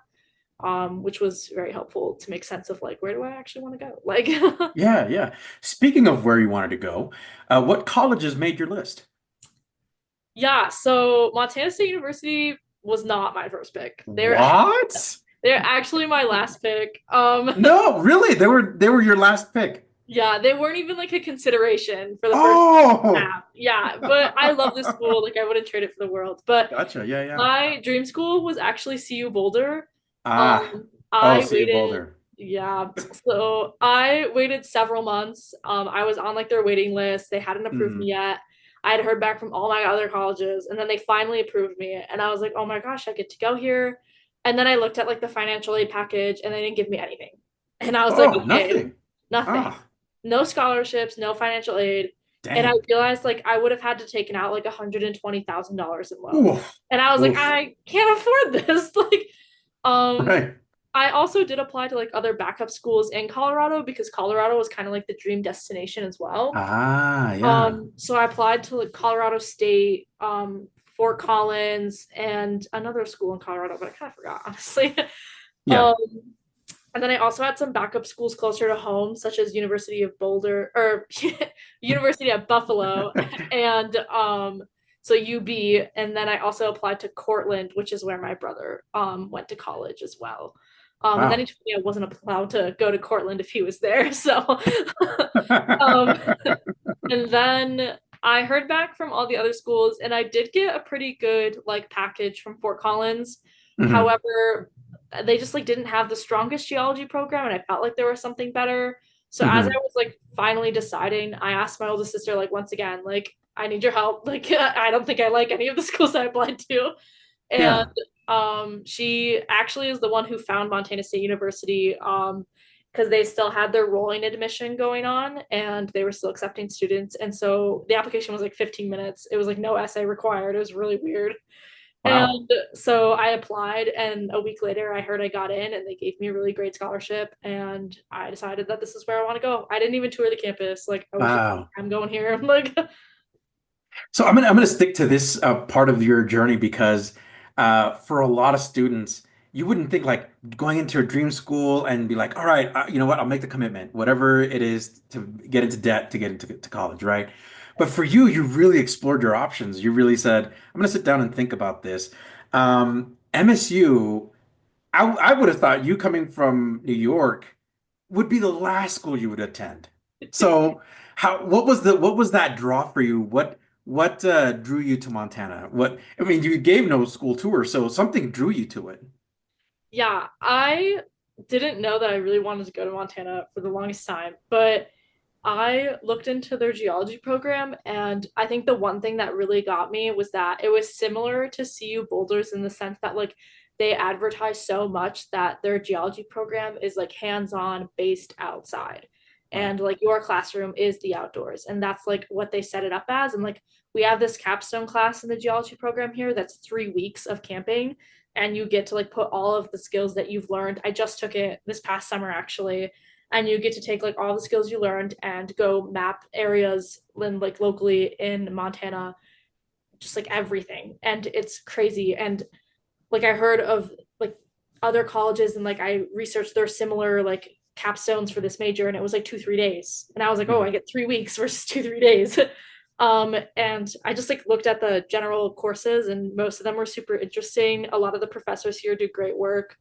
[SPEAKER 4] which was very helpful to make sense of like, where do I actually want to go? Like,
[SPEAKER 3] Yeah, yeah. Speaking of where you wanted to go, what colleges made your list?
[SPEAKER 4] yeah, so Montana State University was not my first pick.
[SPEAKER 3] What?
[SPEAKER 4] They're actually my last pick.
[SPEAKER 3] No, really? They were your last pick.
[SPEAKER 4] Yeah, they weren't even like a consideration for the first
[SPEAKER 3] Oh,
[SPEAKER 4] half. Yeah, but I love this school. Like, I wouldn't trade it for the world. But
[SPEAKER 3] gotcha. Yeah, yeah.
[SPEAKER 4] my dream school was actually CU Boulder.
[SPEAKER 3] Ah,
[SPEAKER 4] I
[SPEAKER 3] see you,
[SPEAKER 4] waited,
[SPEAKER 3] Boulder.
[SPEAKER 4] yeah. So I waited several months. I was on like their waiting list. They hadn't approved me yet. I had heard back from all my other colleges, and then they finally approved me. And I was like, oh my gosh, I get to go here. And then I looked at like the financial aid package, and they didn't give me anything. And I was like, okay,
[SPEAKER 3] Nothing.
[SPEAKER 4] nothing.
[SPEAKER 3] Ah,
[SPEAKER 4] No scholarships, no financial aid. And I
[SPEAKER 3] dang.
[SPEAKER 4] realized like I would have had to taken out like $120,000 in loan.
[SPEAKER 3] Oof,
[SPEAKER 4] And I was like,
[SPEAKER 3] oof.
[SPEAKER 4] I can't afford this. Like, um,
[SPEAKER 3] Right.
[SPEAKER 4] I also did apply to like other backup schools in Colorado because Colorado was kind of like the dream destination as well.
[SPEAKER 3] Ah, yeah.
[SPEAKER 4] So I applied to like Colorado State, Fort Collins, and another school in Colorado, but I kind of forgot, honestly.
[SPEAKER 3] Yeah.
[SPEAKER 4] Um, and then I also had some backup schools closer to home, such as University of Boulder or University of Buffalo, and so UB. And then I also applied to Cortland, which is where my brother went to college as well. And then he
[SPEAKER 3] Wow.
[SPEAKER 4] told me I wasn't allowed to go to Cortland if he was there. So um, and then I heard back from all the other schools, and I did get a pretty good like package from Fort Collins.
[SPEAKER 3] Mhm.
[SPEAKER 4] However, they just like didn't have the strongest geology program, and I felt like there was something better. So as I
[SPEAKER 3] Mhm.
[SPEAKER 4] was like finally deciding, I asked my oldest sister like once again, like I need your help. Like I don't think I like any of the schools I applied to. And
[SPEAKER 3] Yeah.
[SPEAKER 4] she actually is the one who found Montana State University because they still had their rolling admission going on and they were still accepting students. And so the application was like 15 minutes. It was like no essay required. It was really weird.
[SPEAKER 3] Wow.
[SPEAKER 4] And so I applied, and a week later, I heard I got in, and they gave me a really great scholarship. And I decided that this is where I want to go. I didn't even tour the campus. Like I was just,
[SPEAKER 3] Wow.
[SPEAKER 4] I'm going here. Like,
[SPEAKER 3] So I'm gonna stick to this part of your journey because for a lot of students, you wouldn't think like going into a dream school and be like, all right, you know what, I'll make the commitment, whatever it is to get into debt to get into to college, right? But for you, you really explored your options. You really said, I'm gonna sit down and think about this. MSU, I would have thought you coming from New York would be the last school you would attend. So what was that draw for you? What drew you to Montana? What I mean, you gave no school tour, so something drew you to it.
[SPEAKER 4] yeah, I didn't know that I really wanted to go to Montana for the longest time, but I looked into their geology program, and I think the one thing that really got me was that it was similar to CU Boulders in the sense that like they advertise so much that their geology program is like hands-on based outside.
[SPEAKER 3] Right.
[SPEAKER 4] And like your classroom is the outdoors. And that's like what they set it up as. And like we have this capstone class in the geology program here that's 3 weeks of camping. And you get to like put all of the skills that you've learned. I just took it this past summer actually, and you get to take like all the skills you learned and go map areas in like locally in Montana, just like everything. And it's crazy. And like I heard of like other colleges, and like I researched their similar like capstones for this major, and it was like 2 3 days, and I was like, oh,
[SPEAKER 3] Mhm.
[SPEAKER 4] I get 3 weeks versus 2 3 days. And I just like looked at the general courses, and most of them were super interesting. A lot of the professors here do great work.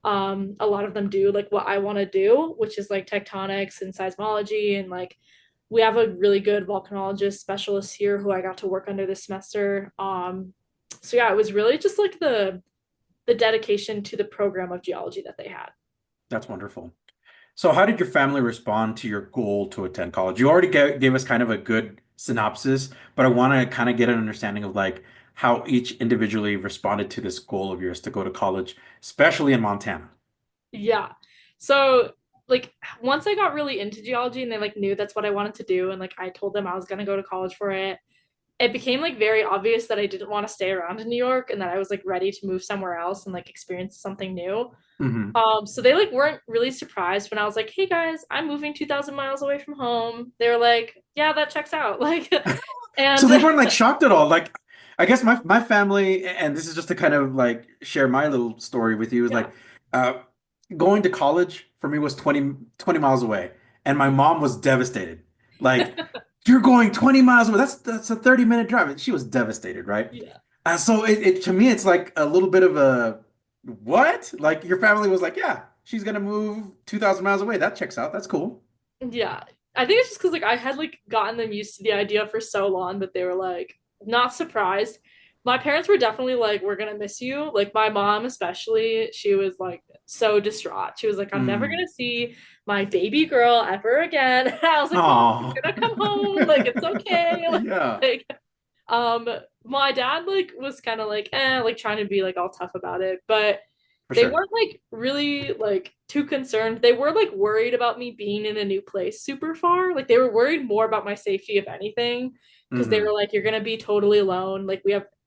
[SPEAKER 4] A lot of them do like what I want to do, which is like tectonics and seismology. And like we have a really good volcanologist specialist here who I got to work under this semester. So yeah, it was really just like the dedication to the program of geology that they had.
[SPEAKER 3] That's wonderful. So how did your family respond to your goal to attend college? You already gave us kind of a good synopsis, but I want to kind of get an understanding of like how each individually responded to this goal of yours to go to college, especially in Montana.
[SPEAKER 4] Yeah. So like once I got really into geology and they like knew that's what I wanted to do, and like I told them I was gonna go to college for it, it became like very obvious that I didn't want to stay around in New York and that I was like ready to move somewhere else and like experience something new.
[SPEAKER 3] Hmm.
[SPEAKER 4] So they like weren't really surprised when I was like, "Hey guys, I'm moving 2,000 miles away from home." They were like, "Yeah, that checks out." Like,
[SPEAKER 3] So
[SPEAKER 4] and
[SPEAKER 3] they weren't like shocked at all. Like, I guess my family, and this is just to kind of like share my little story with you, is
[SPEAKER 4] yeah,
[SPEAKER 3] like uh, going to college for me was 20 miles away, and my mom was devastated. Like, you're going 20 miles away. That's a 30-minute drive. And she was devastated, right?
[SPEAKER 4] yeah,
[SPEAKER 3] So it to me, it's like a little bit of a what? Like your family was like, yeah, she's gonna move 2,000 miles away. That checks out. That's cool.
[SPEAKER 4] yeah. I think it's just because like I had like gotten them used to the idea for so long that they were like not surprised. My parents were definitely like, "We're gonna miss you." Like my mom, especially, she was like so distraught. She was like, "I'm never
[SPEAKER 3] Mm.
[SPEAKER 4] gonna see my baby girl ever again." And I was like, "Mom,
[SPEAKER 3] Oh,
[SPEAKER 4] you're gonna come home. Like it's okay."
[SPEAKER 3] yeah,
[SPEAKER 4] Like, um, my dad like was kind of like, like trying to be like all tough about it, but
[SPEAKER 3] for
[SPEAKER 4] they
[SPEAKER 3] sure.
[SPEAKER 4] weren't like really like too concerned. They were like worried about me being in a new place super far. Like they were worried more about my safety if anything, because they
[SPEAKER 3] Hmm.
[SPEAKER 4] were like, "You're gonna be totally alone." Like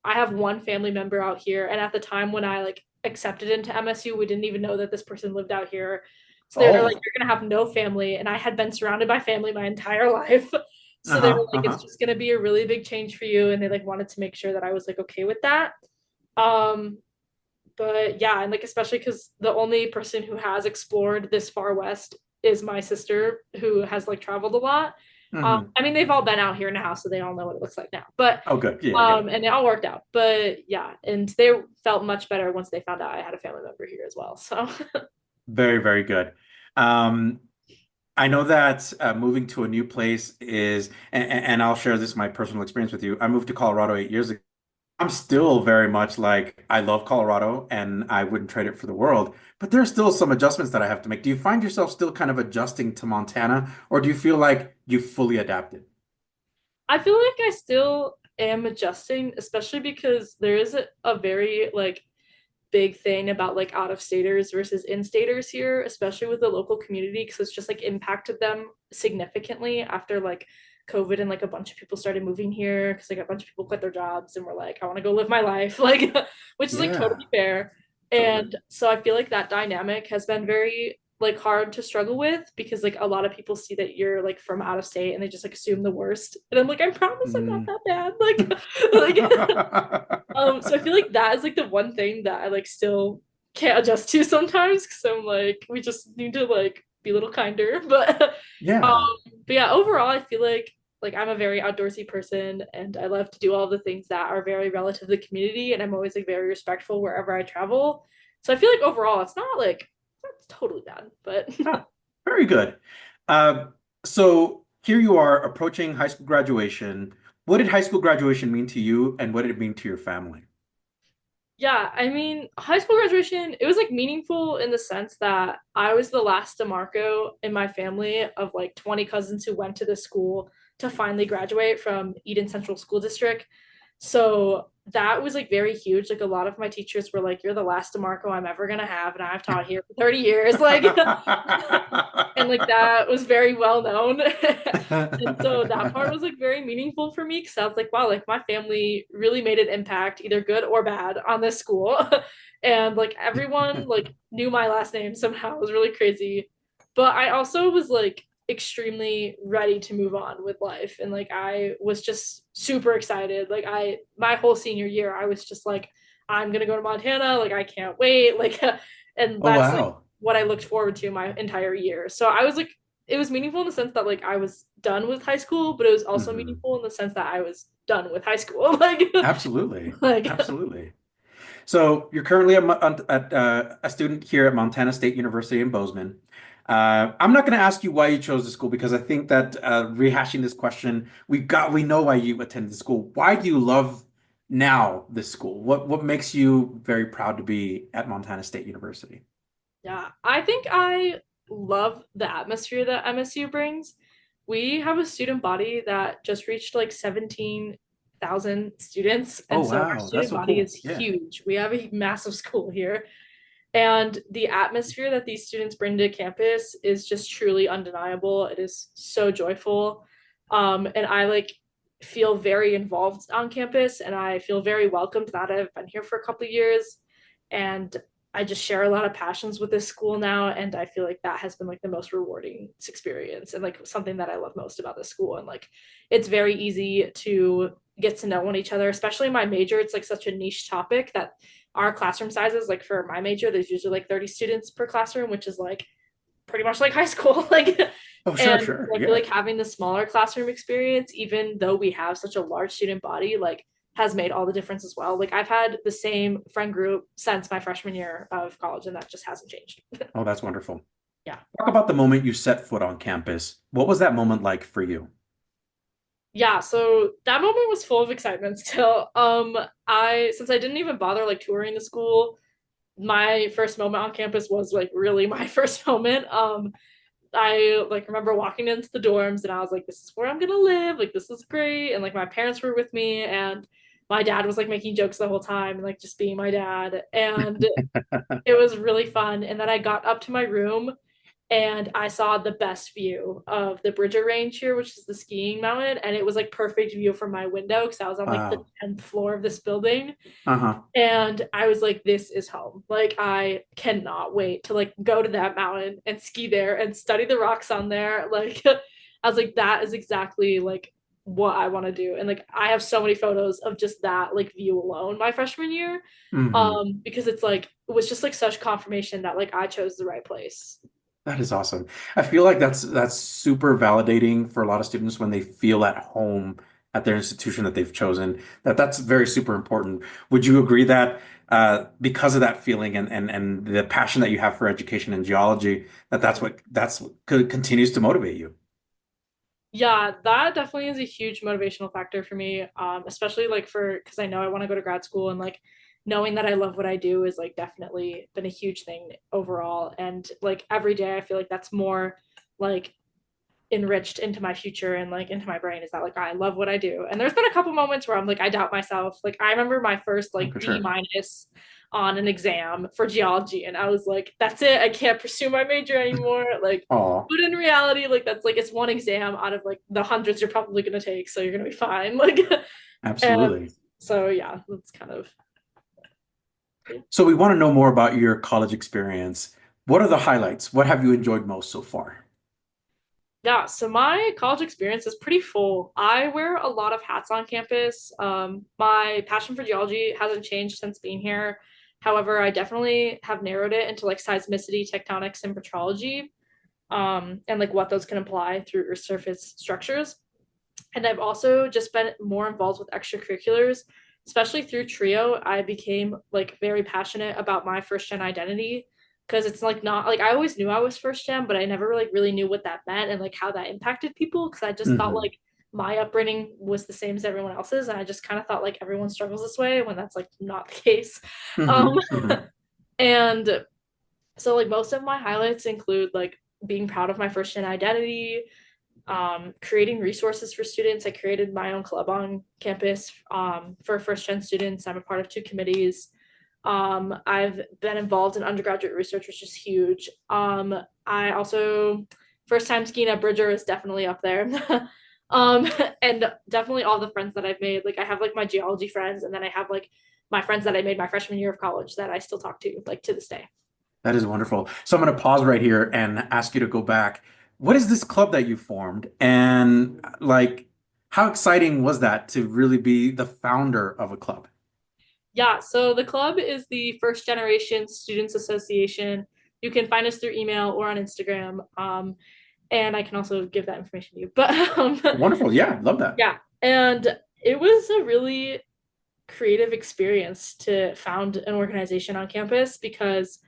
[SPEAKER 4] I have one family member out here, and at the time when I like accepted into MSU. We didn't even know that this person lived out here. So they're like,
[SPEAKER 3] Oh,
[SPEAKER 4] you're gonna have no family. And I had been surrounded by family my entire life. So they were
[SPEAKER 3] uh-huh,
[SPEAKER 4] like,
[SPEAKER 3] uh-huh.
[SPEAKER 4] it's just gonna be a really big change for you. And they like wanted to make sure that I was like okay with that. Um, but yeah, and like especially because the only person who has explored this far west is my sister, who has like traveled a lot.
[SPEAKER 3] Hmm.
[SPEAKER 4] I mean, they've all been out here now, so they all know what it looks like now. But
[SPEAKER 3] Oh, good. Yeah, yeah.
[SPEAKER 4] and it all worked out. But yeah, and they felt much better once they found out I had a family member here as well. So
[SPEAKER 3] Very, very good. Um, I know that moving to a new place is, and I'll share this my personal experience with you. I moved to Colorado 8 years ago. I'm still very much like I love Colorado and I wouldn't trade it for the world, but there's still some adjustments that I have to make. Do you find yourself still kind of adjusting to Montana, or do you feel like you fully adapted?
[SPEAKER 4] I feel like I still am adjusting, especially because there is a very like big thing about like out of staters versus in staters here, especially with the local community, because it's just like impacted them significantly after like COVID and like a bunch of people started moving here because like a bunch of people quit their jobs and were like, I want to go live my life, like, which is like
[SPEAKER 3] Yeah,
[SPEAKER 4] totally fair.
[SPEAKER 3] totally.
[SPEAKER 4] And so I feel like that dynamic has been very like hard to struggle with because like a lot of people see that you're like from out of state and they just like assume the worst. And I'm like, I promise I'm not
[SPEAKER 3] Mm.
[SPEAKER 4] that bad. Like so I feel like that is like the one thing that I like still can't adjust to sometimes because I'm like, we just need to like be a little kinder.
[SPEAKER 3] Yeah.
[SPEAKER 4] But yeah, overall I feel like I'm a very outdoorsy person and I love to do all the things that are very relative to the community and I'm always like very respectful wherever I travel. So I feel like overall it's not like it's totally bad, but
[SPEAKER 3] Ah, very good. Uh, so here you are approaching high school graduation. What did high school graduation mean to you, and what did it mean to your family?
[SPEAKER 4] yeah, I mean, high school graduation, it was like meaningful in the sense that I was the last DeMarco in my family of like 20 cousins who went to this school to finally graduate from Eden Central School District. So that was like very huge. Like a lot of my teachers were like, you're the last DeMarco I'm ever gonna have, and I've taught here for 30 years. Like and like that was very well known. And so that part was like very meaningful for me because I was like, wow, like my family really made an impact, either good or bad, on this school. And like everyone like knew my last name somehow. It was really crazy. But I also was like extremely ready to move on with life. And like I was just super excited. Like my whole senior year, I was just like, I'm gonna go to Montana, like I can't wait. Like and
[SPEAKER 3] Oh,
[SPEAKER 4] that's like
[SPEAKER 3] wow.
[SPEAKER 4] what I looked forward to my entire year. So I was like it was meaningful in the sense that like I was done with high school, but it was also
[SPEAKER 3] Hmm.
[SPEAKER 4] meaningful in the sense that I was done with high school.
[SPEAKER 3] Absolutely.
[SPEAKER 4] Like
[SPEAKER 3] Absolutely. So you're currently a student here at Montana State University in Bozeman. I'm not going to ask you why you chose the school because I think that rehashing this question, we know why you attended the school. Why do you love now this school? What makes you very proud to be at Montana State University?
[SPEAKER 4] yeah, I think I love the atmosphere that MSU brings. We have a student body that just reached like 17,000 students.
[SPEAKER 3] Oh,
[SPEAKER 4] And so our
[SPEAKER 3] wow, that's
[SPEAKER 4] student
[SPEAKER 3] so
[SPEAKER 4] body is
[SPEAKER 3] cool. Yeah.
[SPEAKER 4] huge. We have a massive school here. And the atmosphere that these students bring to campus is just truly undeniable. It is so joyful. And I like feel very involved on campus and I feel very welcomed that I've been here for a couple of years. And I just share a lot of passions with this school now. And I feel like that has been like the most rewarding experience and like something that I love most about this school. And like it's very easy to get to know one each other, especially in my major. It's like such a niche topic that our classroom sizes, like for my major, there's usually like 30 students per classroom, which is like pretty much like high school. Like,
[SPEAKER 3] Oh, sure,
[SPEAKER 4] and
[SPEAKER 3] sure.
[SPEAKER 4] I feel
[SPEAKER 3] Yeah.
[SPEAKER 4] like having the smaller classroom experience, even though we have such a large student body, like has made all the difference as well. Like I've had the same friend group since my freshman year of college, and that just hasn't changed.
[SPEAKER 3] Oh, that's wonderful.
[SPEAKER 4] Yeah.
[SPEAKER 3] Talk about the moment you set foot on campus. What was that moment like for you?
[SPEAKER 4] Yeah, so that moment was full of excitement still. I since I didn't even bother like touring the school, my first moment on campus was like really my first moment. I like remember walking into the dorms and I was like, this is where I'm gonna live, like this is great. And like my parents were with me and my dad was like making jokes the whole time and like just being my dad. And it was really fun. And then I got up to my room and I saw the best view of the Bridger Range here, which is the skiing mountain, and it was like perfect view from my window because I was on like the
[SPEAKER 3] Wow.
[SPEAKER 4] 10th floor of this building.
[SPEAKER 3] Uh-huh.
[SPEAKER 4] And I was like, this is home. Like, I cannot wait to like go to that mountain and ski there and study the rocks on there. Like, I was like, that is exactly like what I want to do. And like, I have so many photos of just that like view alone my freshman year.
[SPEAKER 3] Hmm.
[SPEAKER 4] Because it's like, it was just like such confirmation that like I chose the right place.
[SPEAKER 3] That is awesome. I feel like that's super validating for a lot of students when they feel at home at their institution that they've chosen. That's very super important. Would you agree that because of that feeling and the passion that you have for education and geology, that's what continues to motivate you?
[SPEAKER 4] Yeah, that definitely is a huge motivational factor for me, especially like for because I know I want to go to grad school and like knowing that I love what I do is like definitely been a huge thing overall. And like every day, I feel like that's more like enriched into my future and like into my brain is that like I love what I do. And there's been a couple moments where I'm like I doubt myself. Like I remember my first
[SPEAKER 3] Oh,
[SPEAKER 4] like
[SPEAKER 3] for
[SPEAKER 4] B
[SPEAKER 3] sure.
[SPEAKER 4] minus on an exam for geology and I was like that's it. I can't pursue my major anymore. Like
[SPEAKER 3] Oh,
[SPEAKER 4] but in reality like that's like it's one exam out of like the hundreds you're probably going to take so you're going to be fine. Like and
[SPEAKER 3] absolutely.
[SPEAKER 4] so yeah, that's kind of
[SPEAKER 3] So we want to know more about your college experience. What are the highlights? What have you enjoyed most so far?
[SPEAKER 4] yeah, so my college experience is pretty full. I wear a lot of hats on campus. My passion for geology hasn't changed since being here. However, I definitely have narrowed it into like seismicity, tectonics, and petrology, and like what those can apply through Earth's surface structures. And I've also just been more involved with extracurriculars, especially through TRIO. I became like very passionate about my first gen identity because it's like not like I always knew I was first gen, but I never like really knew what that meant and like how that impacted people because I just thought
[SPEAKER 3] Hmm.
[SPEAKER 4] like my upbringing was the same as everyone else's and I just kind of thought like everyone struggles this way when that's like not the case. Um
[SPEAKER 3] Hmm. Hmm.
[SPEAKER 4] and so like most of my highlights include like being proud of my first gen identity, creating resources for students. I created my own club on campus for first gen students. I'm a part of two committees. I've been involved in undergraduate research, which is huge. I also first time skiing at Bridger is definitely up there. um, and definitely all the friends that I've made. Like I have like my geology friends, and then I have like my friends that I made my freshman year of college that I still talk to like to this day.
[SPEAKER 3] That is wonderful. So I'm going to pause right here and ask you to go back. What is this club that you formed? And like, how exciting was that to really be the founder of a club?
[SPEAKER 4] Yeah, so the club is the First Generation Students Association. You can find us through email or on Instagram. And I can also give that information to you. But
[SPEAKER 3] Wonderful. Yeah, love that.
[SPEAKER 4] yeah, and it was a really creative experience to found an organization on campus because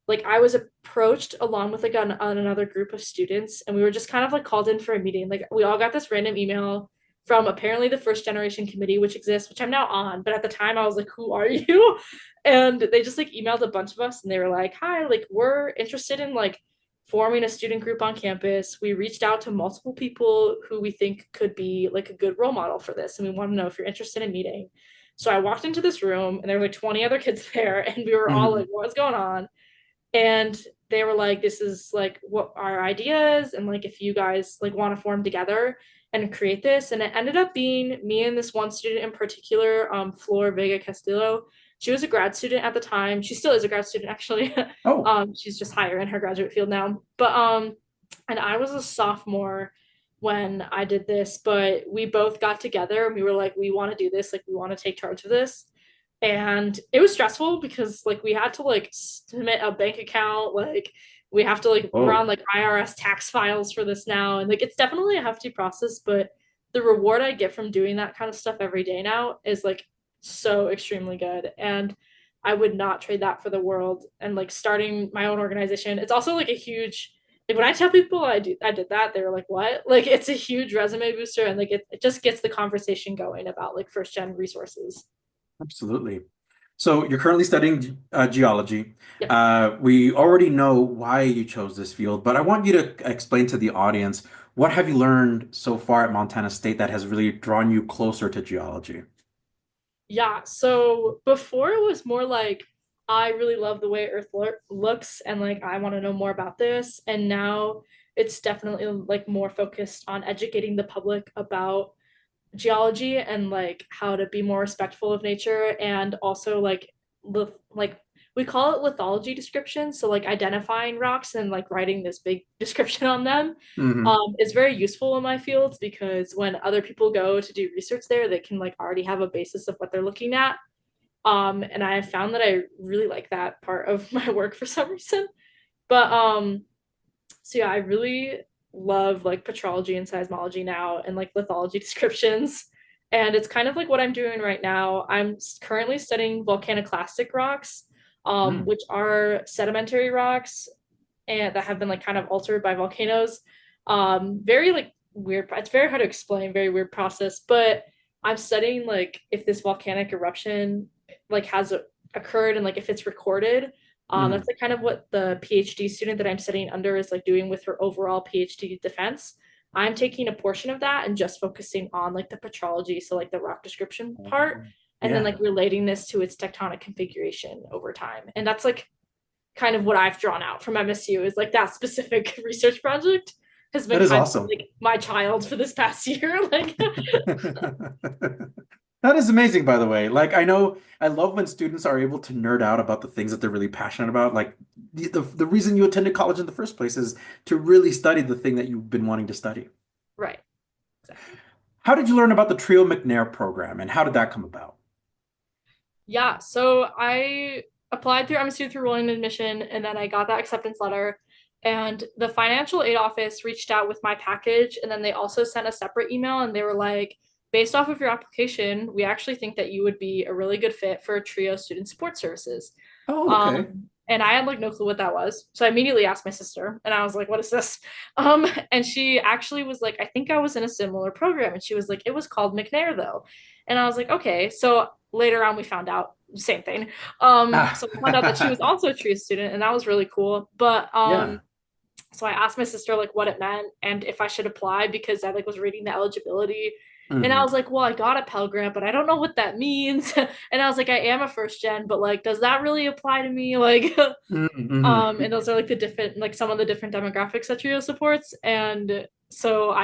[SPEAKER 4] like I was approached along with like on another group of students and we were just kind of like called in for a meeting. Like we all got this random email from apparently the first generation committee which exists, which I'm now on, but at the time I was like, who are you? And they just like emailed a bunch of us and they were like, hi, like we're interested in like forming a student group on campus. We reached out to multiple people who we think could be like a good role model for this and we want to know if you're interested in meeting. So I walked into this room and there were like 20 other kids there and we were all
[SPEAKER 3] Mhm.
[SPEAKER 4] like, what's going on? And they were like, this is like what our ideas and like if you guys like want to form together and create this. And it ended up being me and this one student in particular, Flor Vega Castillo. She was a grad student at the time. She still is a grad student actually.
[SPEAKER 3] Oh,
[SPEAKER 4] She's just higher in her graduate field now. But and I was a sophomore when I did this, but we both got together and we were like, we want to do this, like we want to take charge of this. And it was stressful because like we had to like submit a bank account, like we have to like
[SPEAKER 3] oh,
[SPEAKER 4] run like IRS tax files for this now. And like it's definitely a hefty process, but the reward I get from doing that kind of stuff every day now is like so extremely good. And I would not trade that for the world. And like starting my own organization, it's also like a huge like when I tell people I did that, they're like, what? Like it's a huge resume booster and like it just gets the conversation going about like first gen resources.
[SPEAKER 3] absolutely. So you're currently studying geology.
[SPEAKER 4] Yep.
[SPEAKER 3] We already know why you chose this field, but I want you to explain to the audience what have you learned so far at Montana State that has really drawn you closer to geology?
[SPEAKER 4] Yeah, so before it was more like I really love the way Earth looks, and like I want to know more about this. And now it's definitely like more focused on educating the public about geology and like how to be more respectful of nature, and also like we call it lithology description, so like identifying rocks and like writing this big description on them
[SPEAKER 3] Hmm.
[SPEAKER 4] is very useful in my fields, because when other people go to do research there, they can like already have a basis of what they're looking at. And I have found that I really like that part of my work for some reason. But so yeah, I really love like petrology and seismology now, and like lithology descriptions. And it's kind of like what I'm doing right now. I'm currently studying volcaniclastic rocks,
[SPEAKER 3] Mm.
[SPEAKER 4] which are sedimentary rocks and that have been like kind of altered by volcanoes. Very like weird. It's very hard to explain. Very weird process. But I'm studying like if this volcanic eruption like has occurred, and like if it's recorded. That's
[SPEAKER 3] Mm.
[SPEAKER 4] like kind of what the PhD student that I'm studying under is like doing with her overall PhD defense. I'm taking a portion of that and just focusing on like the petrology, so like the rock description part, and then
[SPEAKER 3] Yeah,
[SPEAKER 4] like relating this to its tectonic configuration over time. And that's like kind of what I've drawn out from MSU, is like that specific research project has
[SPEAKER 3] that
[SPEAKER 4] been
[SPEAKER 3] is
[SPEAKER 4] kind of
[SPEAKER 3] awesome.
[SPEAKER 4] like my child for this past year. Like
[SPEAKER 3] That is amazing, by the way. Like, I know I love when students are able to nerd out about the things that they're really passionate about. Like, the reason you attended college in the first place is to really study the thing that you've been wanting to study.
[SPEAKER 4] right, exactly.
[SPEAKER 3] How did you learn about the TRIO McNair program and how did that come about?
[SPEAKER 4] Yeah, so I applied through MSU through rolling admission, and then I got that acceptance letter. And the financial aid office reached out with my package, and then they also sent a separate email, and they were like, based off of your application, we actually think that you would be a really good fit for TRIO Student Support Services.
[SPEAKER 3] Oh, okay.
[SPEAKER 4] And I had like no clue what that was. So I immediately asked my sister, and I was like, what is this? And she actually was like, I think I was in a similar program. And she was like, it was called McNair though. And I was like, okay. So later on we found out same thing.
[SPEAKER 3] Ah,
[SPEAKER 4] So we found out that she was also a TRIA student, and that was really cool. But
[SPEAKER 3] yeah.
[SPEAKER 4] so I asked my sister like what it meant and if I should apply, because I like was reading the eligibility. And I
[SPEAKER 3] Hmm.
[SPEAKER 4] was like, well, I got a Pell Grant, but I don't know what that means. And I was like, I am a first gen, but like, does that really apply to me? Like,
[SPEAKER 3] Hmm.
[SPEAKER 4] and those are like the different, like some of the different demographics that Trio supports. And so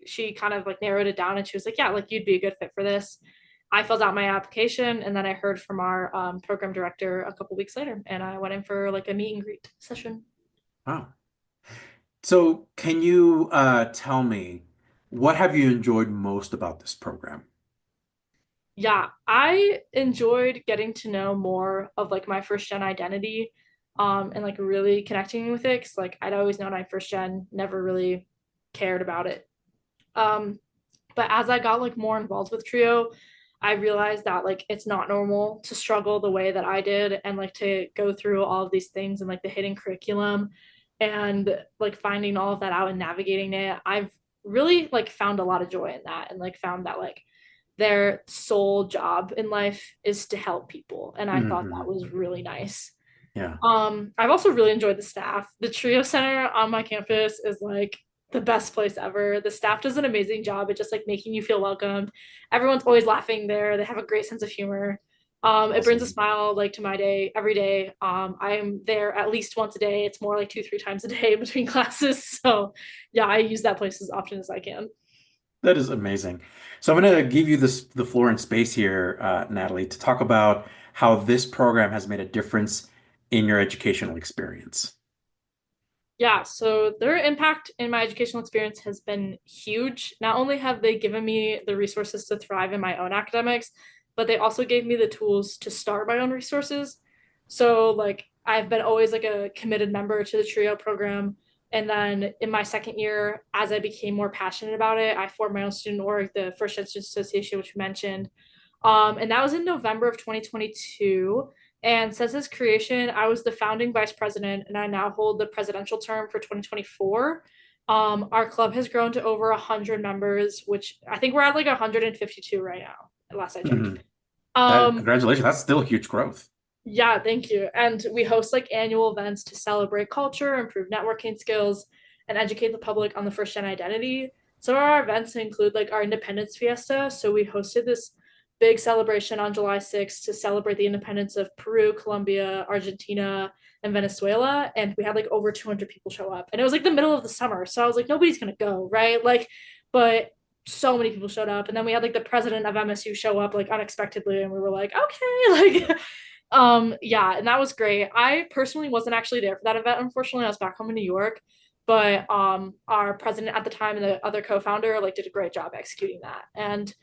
[SPEAKER 4] she kind of like narrowed it down, and she was like, yeah, like you'd be a good fit for this. I filled out my application, and then I heard from our program director a couple weeks later, and I went in for like a meet and greet session.
[SPEAKER 3] Wow. So, can you tell me what have you enjoyed most about this program?
[SPEAKER 4] Yeah, I enjoyed getting to know more of like my first gen identity, and like really connecting with it, because like I'd always known I first gen, never really cared about it. Um, but as I got like more involved with Trio, I realized that like it's not normal to struggle the way that I did, and like to go through all of these things and like the hidden curriculum, and like finding all of that out and navigating it. I've really like found a lot of joy in that, and like found that like their sole job in life is to help people, and I thought that
[SPEAKER 3] Hmm.
[SPEAKER 4] was really nice.
[SPEAKER 3] Yeah.
[SPEAKER 4] I've also really enjoyed the staff. The Trio Center on my campus is like the best place ever. The staff does an amazing job at just like making you feel welcomed. Everyone's always laughing there. They have a great sense of humor. It brings a
[SPEAKER 3] Awesome.
[SPEAKER 4] smile like to my day every day. I'm there at least once a day. It's more like 2, 3 times a day between classes. So yeah, I use that place as often as I can.
[SPEAKER 3] That is amazing. So I'm going to give you the floor and space here, Natalie, to talk about how this program has made a difference in your educational experience.
[SPEAKER 4] Yeah, so their impact in my educational experience has been huge. Not only have they given me the resources to thrive in my own academics, but they also gave me the tools to start my own resources. So, like, I've been always like a committed member to the TRIO program. And then in my second year, as I became more passionate about it, I formed my own student org, the First Gen Student Association, which we mentioned. And that was in November of 2022. And since its creation, I was the founding vice president, and I now hold the presidential term for 2024. Our club has grown to over 100 members, which I think we're at like 152 right now, last I checked.
[SPEAKER 3] Mhm. That
[SPEAKER 4] Um,
[SPEAKER 3] congratulations. That's still huge growth.
[SPEAKER 4] yeah, thank you. And we host like annual events to celebrate culture, improve networking skills, and educate the public on the first gen identity. Some of our events include like our Independence Fiesta. So we hosted this big celebration on July 6th to celebrate the independence of Peru, Colombia, Argentina, and Venezuela. And we had like over 200 people show up. And it was like the middle of the summer. So I was like, nobody's going to go, right? Like, but so many people showed up. And then we had like the president of MSU show up like unexpectedly. And we were like, okay, like, yeah, and that was great. I personally wasn't actually there for that event. Unfortunately, I was back home in New York. But our president at the time and the other co-founder like did a great job executing that. And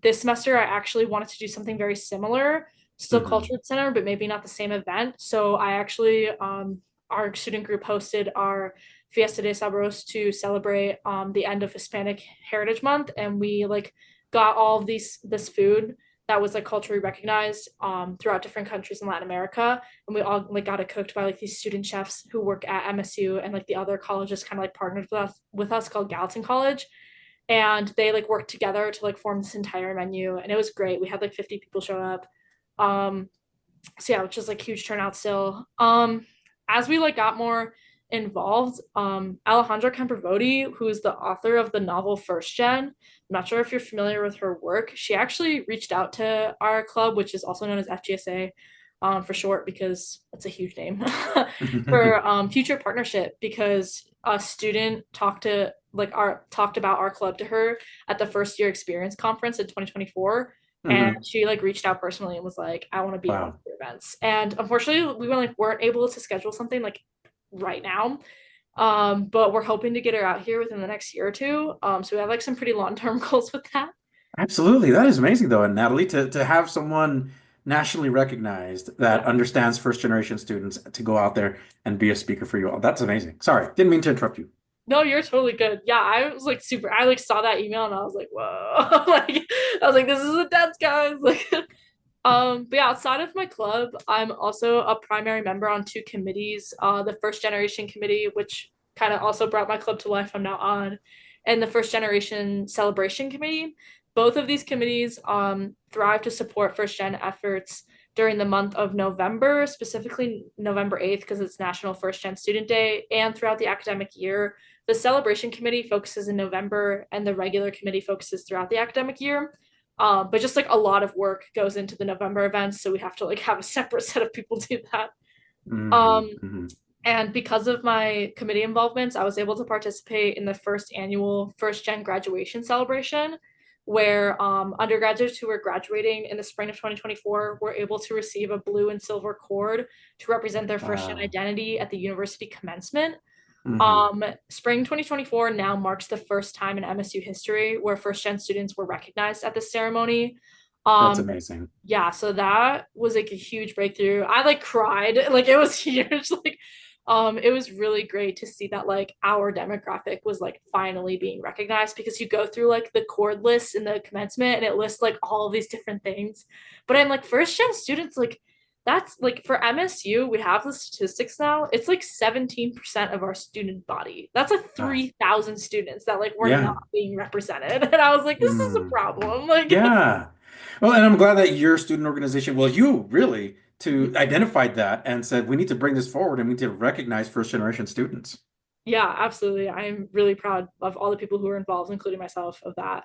[SPEAKER 4] this semester, I actually wanted to do something very similar, still Culture Center, but maybe not the same event. So I actually, our student group hosted our Fiesta de Sabros to celebrate the end of Hispanic Heritage Month, and we like got all of this food that was like culturally recognized throughout different countries in Latin America, and we all like got it cooked by like these student chefs who work at MSU, and like the other colleges kind of like partnered with us called Gallatin College. And they like worked together to like form this entire menu, and it was great. We had like 50 people show up. So yeah, which is like huge turnout still. As we like got more involved, Alejandra Campervoti, who's the author of the novel First Gen, I'm not sure if you're familiar with her work. She actually reached out to our club, which is also known as FGSA, for short, because it's a huge name, for future partnership, because a student talked about our club to her at the first year experience conference in 2024. And she like reached out personally and was like, I want to be on your events. And unfortunately we weren't able to schedule something like right now. But we're hoping to get her out here within the next year or two. So we have like some pretty long-term goals with that.
[SPEAKER 3] Absolutely. That is amazing though. And Natalie, to have someone nationally recognized that understands first generation students to go out there and be a speaker for you all. That's amazing. Sorry, didn't mean to interrupt you.
[SPEAKER 4] No, you're totally good. Yeah, I was like I like saw that email and I was like, whoa. Like I was like, this is intense, guys. Like but yeah, outside of my club, I'm also a primary member on two committees. The First Generation Committee, which kind of also brought my club to life, I'm now on, and the First Generation Celebration Committee. Both of these committees thrive to support First Gen efforts during the month of November, specifically November 8th, because it's National First Gen Student Day, and throughout the academic year. The Celebration Committee focuses in November, and the regular committee focuses throughout the academic year. But just like a lot of work goes into the November events, so we have to like have a separate set of people do that. And because of my committee involvements, I was able to participate in the first annual First Gen graduation celebration, where undergraduates who were graduating in the spring of 2024 were able to receive a blue and silver cord to represent their first gen identity at the university commencement. Spring 2024 now marks the first time in MSU history where first gen students were recognized at this ceremony.
[SPEAKER 3] That's amazing.
[SPEAKER 4] Yeah, so that was like a huge breakthrough. I like cried, like it was huge. Like it was really great to see that like our demographic was like finally being recognized, because you go through like the cord list in the commencement and it lists like all of these different things. But I'm like, first gen students, like that's like for MSU, we have the statistics now. It's like 17% of our student body. That's like 3,000 students that like were not being represented. And I was like, this is a problem. Like,
[SPEAKER 3] yeah. Well, and I'm glad that your student organization, well, you really identified that and said, we need to bring this forward and we need to recognize first generation students.
[SPEAKER 4] Yeah, absolutely. I'm really proud of all the people who are involved, including myself, of that.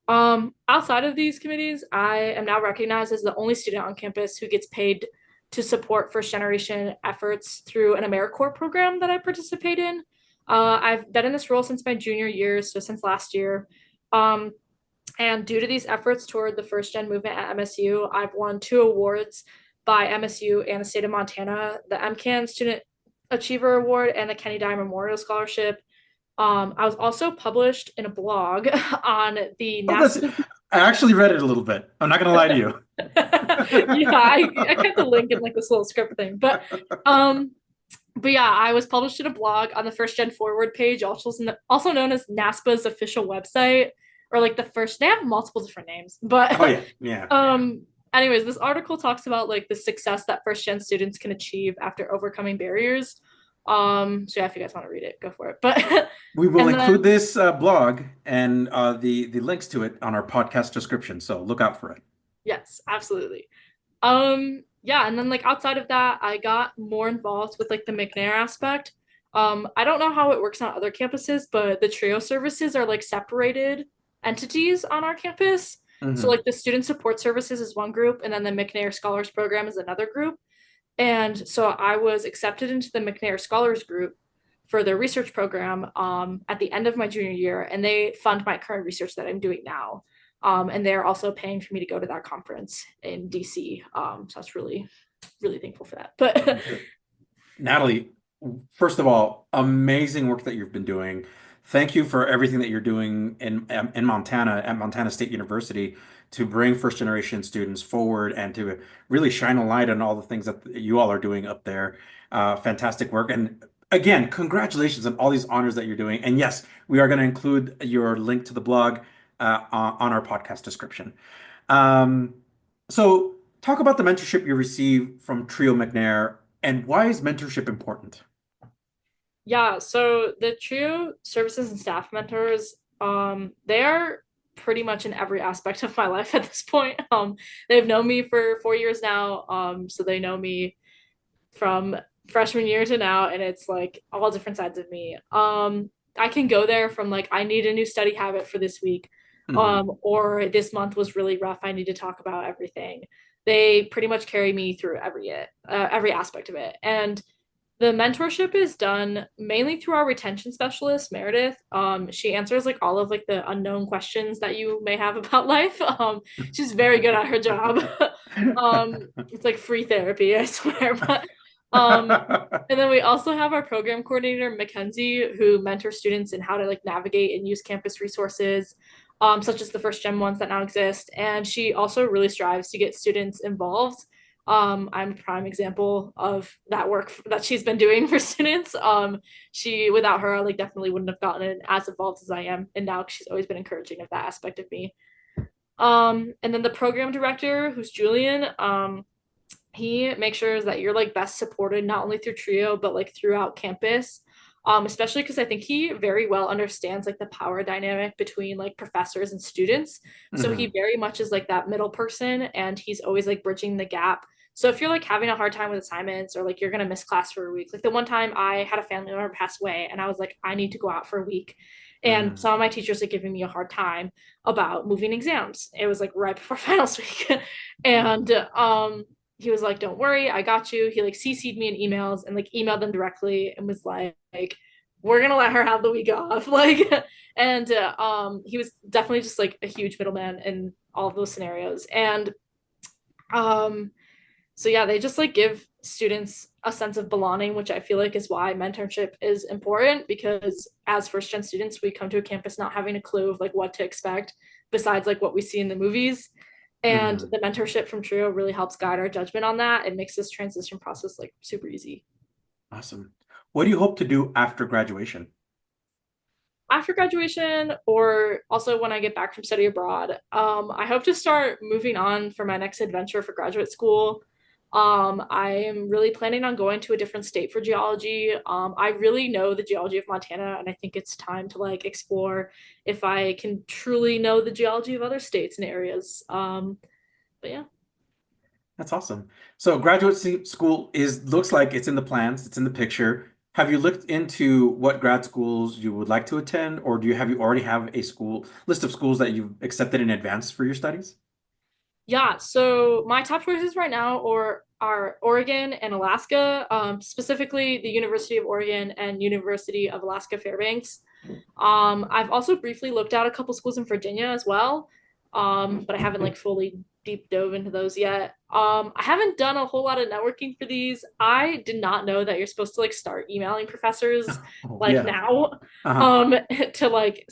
[SPEAKER 4] Outside of these committees, I am now recognized as the only student on campus who gets paid to support first generation efforts through an AmeriCorps program that I participate in. I've been in this role since my junior year, so since last year. And due to these efforts toward the first gen movement at MSU, I've won 2 awards by MSU and the state of Montana, the MCAN Student Achiever Award and the Kenny Dye Memorial Scholarship. I was also published in a blog on the
[SPEAKER 3] I actually read it a little bit. I'm not gonna lie to you.
[SPEAKER 4] Yeah, I kept the link in like this little script thing. But yeah, I was published in a blog on the First Gen Forward page, also known as NASPA's official website, or like they have multiple different names. But anyways, this article talks about like the success that first gen students can achieve after overcoming barriers. So yeah, if you guys want to read it, go for it. But
[SPEAKER 3] we will include this blog and the links to it on our podcast description, so look out for it.
[SPEAKER 4] Yes, absolutely. Yeah, and then like outside of that, I got more involved with like the McNair aspect. I don't know how it works on other campuses, but the TRIO services are like separated entities on our campus. So like the student support services is one group, and then the McNair Scholars Program is another group. And so I was accepted into the McNair Scholars Group for their research program at the end of my junior year, and they fund my current research that I'm doing now. And they're also paying for me to go to that conference in DC. So I was really, really thankful for that. But
[SPEAKER 3] Natalie, first of all, amazing work that you've been doing. Thank you for everything that you're doing in Montana at Montana State University to bring first generation students forward and to really shine a light on all the things that you all are doing up there. Fantastic work. And again, congratulations on all these honors that you're doing. And yes, we are going to include your link to the blog on our podcast description. So talk about the mentorship you received from TRIO McNair and why is mentorship important?
[SPEAKER 4] yeah, so the TRIO services and staff mentors, they are pretty much in every aspect of my life at this point. They've known me for 4 years now, so they know me from freshman year to now, and it's like all different sides of me. I can go there from like I need a new study habit for this week, or this month was really rough. I need to talk about everything. They pretty much carry me through every aspect of it, and the mentorship is done mainly through our retention specialist, Meredith. She answers like all of like the unknown questions that you may have about life. She's very good at her job. It's like free therapy, I swear. But and then we also have our program coordinator, Mackenzie, who mentors students in how to like navigate and use campus resources, such as the first gen ones that now exist. And she also really strives to get students involved. I'm a prime example of that work that she's been doing for students. She, without her, I like definitely wouldn't have gotten as involved as I am. And now she's always been encouraging of that aspect of me. And then the program director, who's Julian, he makes sure that you're like best supported, not only through TRIO, but like throughout campus. Especially because I think he very well understands like the power dynamic between like professors and students. So he very much is like that middle person, and he's always like bridging the gap. So if you're like having a hard time with assignments or like you're gonna miss class for a week, like the one time I had a family member pass away and I was like, I need to go out for a week. And some of my teachers are giving me a hard time about moving exams. It was like right before finals week. And he was like, don't worry, I got you. He like CC'd me in emails and like emailed them directly and was like, we're gonna let her have the week off. Like, and he was definitely just like a huge middleman in all of those scenarios. And so yeah, they just like give students a sense of belonging, which I feel like is why mentorship is important, because as first gen students, we come to a campus not having a clue of like what to expect besides like what we see in the movies. And the mentorship from TRIO really helps guide our judgment on that. It makes this transition process like super easy.
[SPEAKER 3] Awesome. What do you hope to do after graduation?
[SPEAKER 4] After graduation, or also when I get back from study abroad, I hope to start moving on for my next adventure for graduate school. I am really planning on going to a different state for geology. I really know the geology of Montana, and I think it's time to like explore if I can truly know the geology of other states and areas. But yeah.
[SPEAKER 3] That's awesome. So graduate school looks like it's in the plans, it's in the picture. Have you looked into what grad schools you would like to attend, or have you already have a list of schools that you've accepted in advance for your studies?
[SPEAKER 4] Yeah, so my top choices right now are Oregon and Alaska, specifically the University of Oregon and University of Alaska Fairbanks. I've also briefly looked at a couple schools in Virginia as well, but I haven't like fully deep dove into those yet. I haven't done a whole lot of networking for these. I did not know that you're supposed to like start emailing professors now. To like,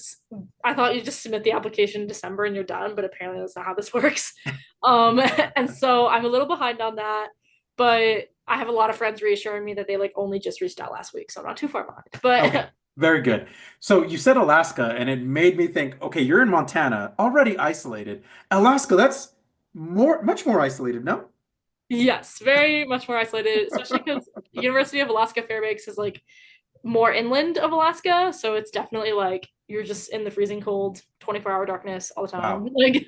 [SPEAKER 4] I thought you just submit the application in December and you're done, but apparently that's not how this works. And so I'm a little behind on that, but I have a lot of friends reassuring me that they like only just reached out last week, so I'm not too far behind. But
[SPEAKER 3] okay. Very good. So you said Alaska, and it made me think, okay, you're in Montana, already isolated. Alaska, that's much more isolated, no?
[SPEAKER 4] Yes, very much more isolated, especially because University of Alaska Fairbanks is like more inland of Alaska, so it's definitely like you're just in the freezing cold, 24-hour darkness all the time.
[SPEAKER 3] Wow.
[SPEAKER 4] Like,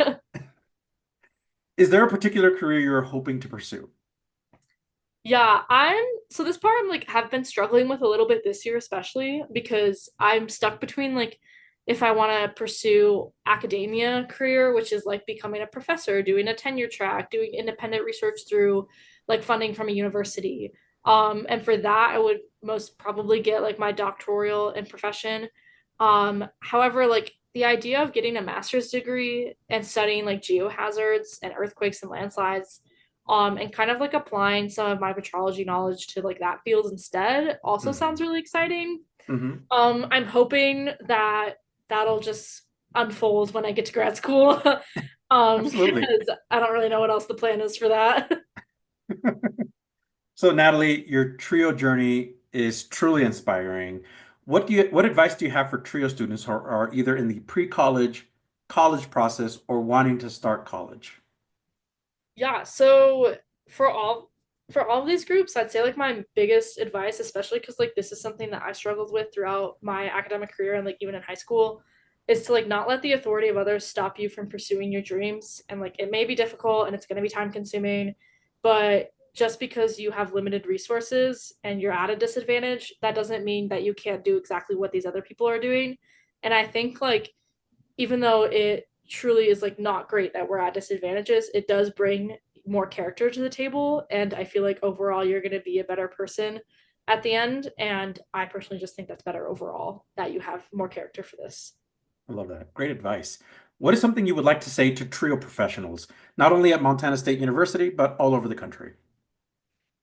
[SPEAKER 3] is there a particular career you're hoping to pursue?
[SPEAKER 4] yeah, so this part I'm like have been struggling with a little bit this year, especially because I'm stuck between like if I want to pursue academia career, which is like becoming a professor, doing a tenure track, doing independent research through like funding from a university. And for that, I would most probably get like my doctoral in profession. However, like the idea of getting a master's degree and studying like geohazards and earthquakes and landslides, and kind of like applying some of my metrology knowledge to like that field instead also sounds really exciting. I'm hoping that that'll just unfold when I get to grad school. Because I don't really know what else the plan is for that.
[SPEAKER 3] So Natalie, your TRIO journey is truly inspiring. What advice do you have for TRIO students who are either in the pre-college, college process, or wanting to start college?
[SPEAKER 4] Yeah, so for all of these groups, I'd say like my biggest advice, especially because like this is something that I struggled with throughout my academic career and like even in high school, is to like not let the authority of others stop you from pursuing your dreams. And like it may be difficult and it's going to be time consuming, but just because you have limited resources and you're at a disadvantage, that doesn't mean that you can't do exactly what these other people are doing. And I think like even though it truly is like not great that we're at disadvantages, it does bring more character to the table. And I feel like overall you're going to be a better person at the end. And I personally just think that's better overall that you have more character for this.
[SPEAKER 3] I love that. Great advice. What is something you would like to say to TRIO professionals, not only at Montana State University, but all over the country?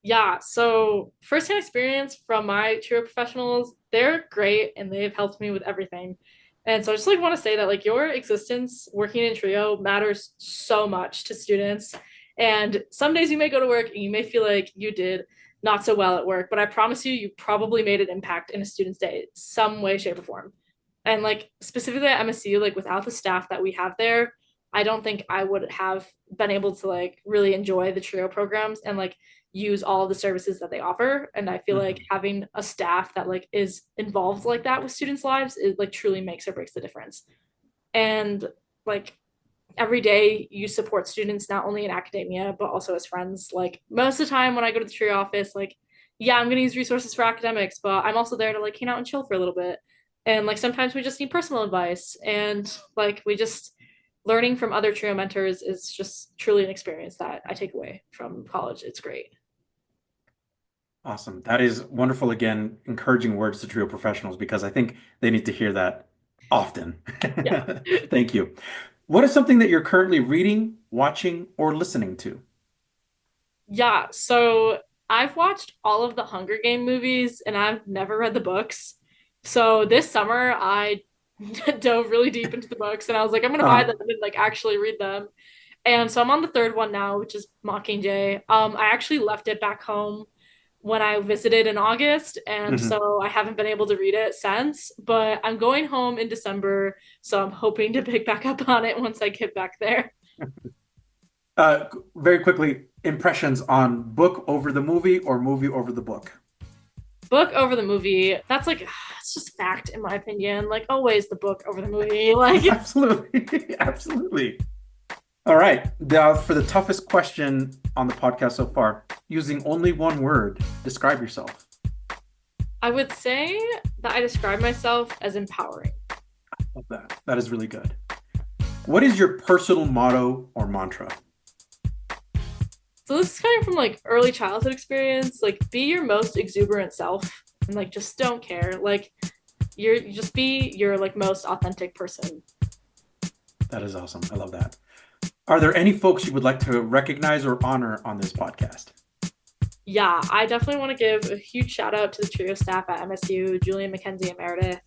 [SPEAKER 4] Yeah, so firsthand experience from my TRIO professionals, they're great and they've helped me with everything. And so I just like want to say that like your existence working in TRIO matters so much to students. And some days you may go to work and you may feel like you did not so well at work, but I promise you, you probably made an impact in a student's day, some way, shape, or form. And like specifically at MSU, like without the staff that we have there, I don't think I would have been able to like really enjoy the TRIO programs and like use all the services that they offer. And I feel like having a staff that like is involved like that with students' lives, it like truly makes or breaks the difference. And like every day you support students not only in academia but also as friends. Like most of the time when I go to the TRIO office, like yeah, I'm gonna use resources for academics, but I'm also there to like hang out and chill for a little bit. And like sometimes we just need personal advice, and like we just learning from other TRIO mentors is just truly an experience that I take away from college. It's great.
[SPEAKER 3] Awesome. That is wonderful. Again, encouraging words to TRIO professionals, because I think they need to hear that often.
[SPEAKER 4] Yeah.
[SPEAKER 3] Thank you. What is something that you're currently reading, watching, or listening to?
[SPEAKER 4] Yeah, so I've watched all of the Hunger Game movies and I've never read the books. So this summer I dove really deep into the books and I was like, I'm gonna buy them and like actually read them. And so I'm on the third one now, which is Mockingjay. I actually left it back home when I visited in August, and so I haven't been able to read it since, but I'm going home in December, so I'm hoping to pick back up on it once I get back there.
[SPEAKER 3] Very quickly, impressions on book over the movie or movie over the book?
[SPEAKER 4] Book over the movie. That's like, it's just fact in my opinion. Like always the book over the movie. Like
[SPEAKER 3] Absolutely. Absolutely. All right. Now for the toughest question on the podcast so far, using only one word, describe yourself.
[SPEAKER 4] I would say that I describe myself as empowering.
[SPEAKER 3] I love that. That is really good. What is your personal motto or mantra?
[SPEAKER 4] So this is coming from like early childhood experience, like be your most exuberant self and like just don't care. Like you just be your like most authentic person.
[SPEAKER 3] That is awesome. I love that. Are there any folks you would like to recognize or honor on this podcast?
[SPEAKER 4] Yeah, I definitely want to give a huge shout out to the TRIO staff at MSU, Julian, Mackenzie, and Meredith.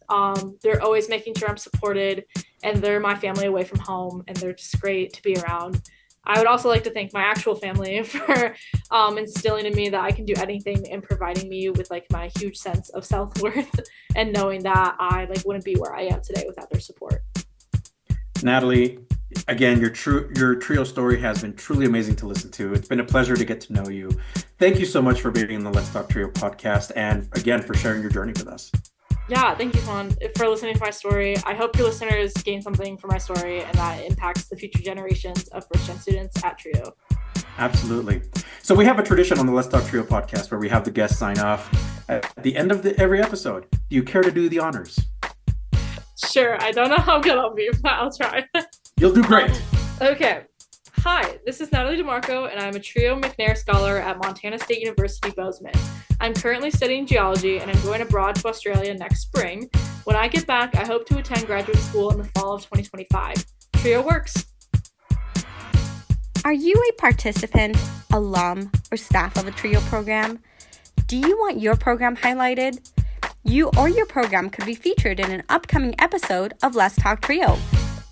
[SPEAKER 4] They're always making sure I'm supported, and they're my family away from home, and they're just great to be around. I would also like to thank my actual family for instilling in me that I can do anything and providing me with like my huge sense of self-worth and knowing that I like wouldn't be where I am today without their support.
[SPEAKER 3] Natalie, again, your TRIO story has been truly amazing to listen to. It's been a pleasure to get to know you. Thank you so much for being in the Let's Talk TRIO podcast, and again, for sharing your journey with us.
[SPEAKER 4] Yeah, thank you, Juan, for listening to my story. I hope your listeners gain something from my story and that it impacts the future generations of first-gen students at TRIO.
[SPEAKER 3] Absolutely. So we have a tradition on the Let's Talk TRIO podcast where we have the guests sign off at the end of every episode. Do you care to do the honors?
[SPEAKER 4] Sure, I don't know how good I'll be, but I'll try.
[SPEAKER 3] You'll do great.
[SPEAKER 4] Okay. Hi, this is Natalie DeMarco, and I'm a TRIO McNair Scholar at Montana State University-Bozeman. I'm currently studying geology, and I'm going abroad to Australia next spring. When I get back, I hope to attend graduate school in the fall of 2025. TRIO works.
[SPEAKER 1] Are you a participant, alum, or staff of a TRIO program? Do you want your program highlighted? You or your program could be featured in an upcoming episode of Let's Talk TRIO.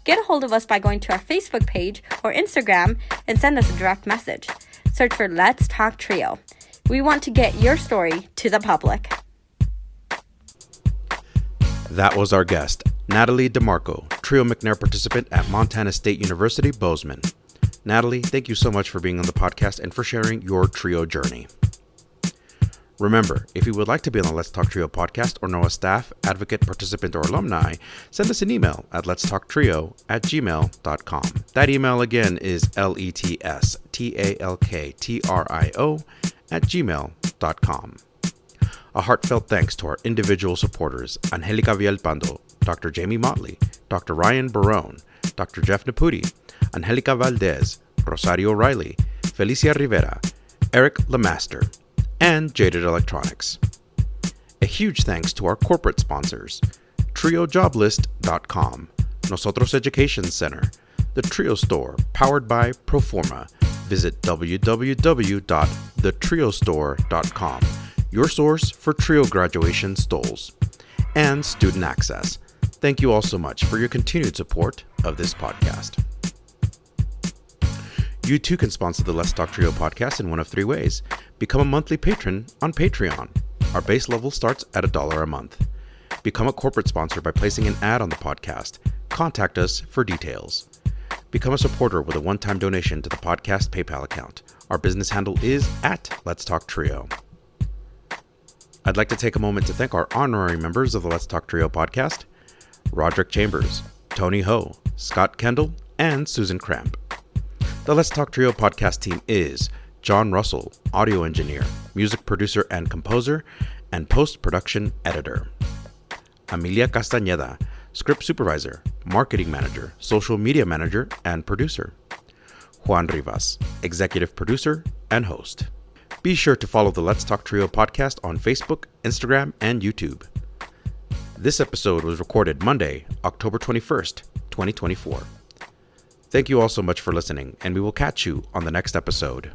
[SPEAKER 1] Get a hold of us by going to our Facebook page or Instagram and send us a direct message. Search for Let's Talk TRIO. We want to get your story to the public.
[SPEAKER 2] That was our guest, Natalie DeMarco, TRIO McNair participant at Montana State University-Bozeman. Natalie, thank you so much for being on the podcast and for sharing your TRIO journey. Remember, if you would like to be on the Let's Talk TRIO podcast or know a staff, advocate, participant, or alumni, send us an email at letstalktrio@gmail.com. That email again is letstalktrio@gmail.com. A heartfelt thanks to our individual supporters, Angelica Vialpando, Dr. Jamie Motley, Dr. Ryan Barone, Dr. Jeff Nepute, Angelica Valdez, Rosario Riley, Felicia Rivera, Eric LaMaster, and Jaded Electronics. A huge thanks to our corporate sponsors, TrioJoblist.com, Nosotros Education Center, the TRIO Store, powered by Proforma. Visit www.thetriostore.com, your source for TRIO graduation stoles, and StudentAccess. Thank you all so much for your continued support of this podcast. You too can sponsor the Let's Talk TRIO podcast in one of three ways. Become a monthly patron on Patreon. Our base level starts at $1 a month. Become a corporate sponsor by placing an ad on the podcast. Contact us for details. Become a supporter with a one-time donation to the podcast PayPal account. Our business handle is @Let'sTalkTrio. I'd like to take a moment to thank our honorary members of the Let's Talk TRIO podcast, Roderick Chambers, Tony Ho, Scott Kendall, and Susan Cramp. The Let's Talk TRIO podcast team is John Russell, audio engineer, music producer and composer, and post-production editor. Amelia Castaneda, script supervisor, marketing manager, social media manager, and producer. Juan Rivas, executive producer and host. Be sure to follow the Let's Talk TRIO podcast on Facebook, Instagram, and YouTube. This episode was recorded Monday, October 21st, 2024. Thank you all so much for listening, and we will catch you on the next episode.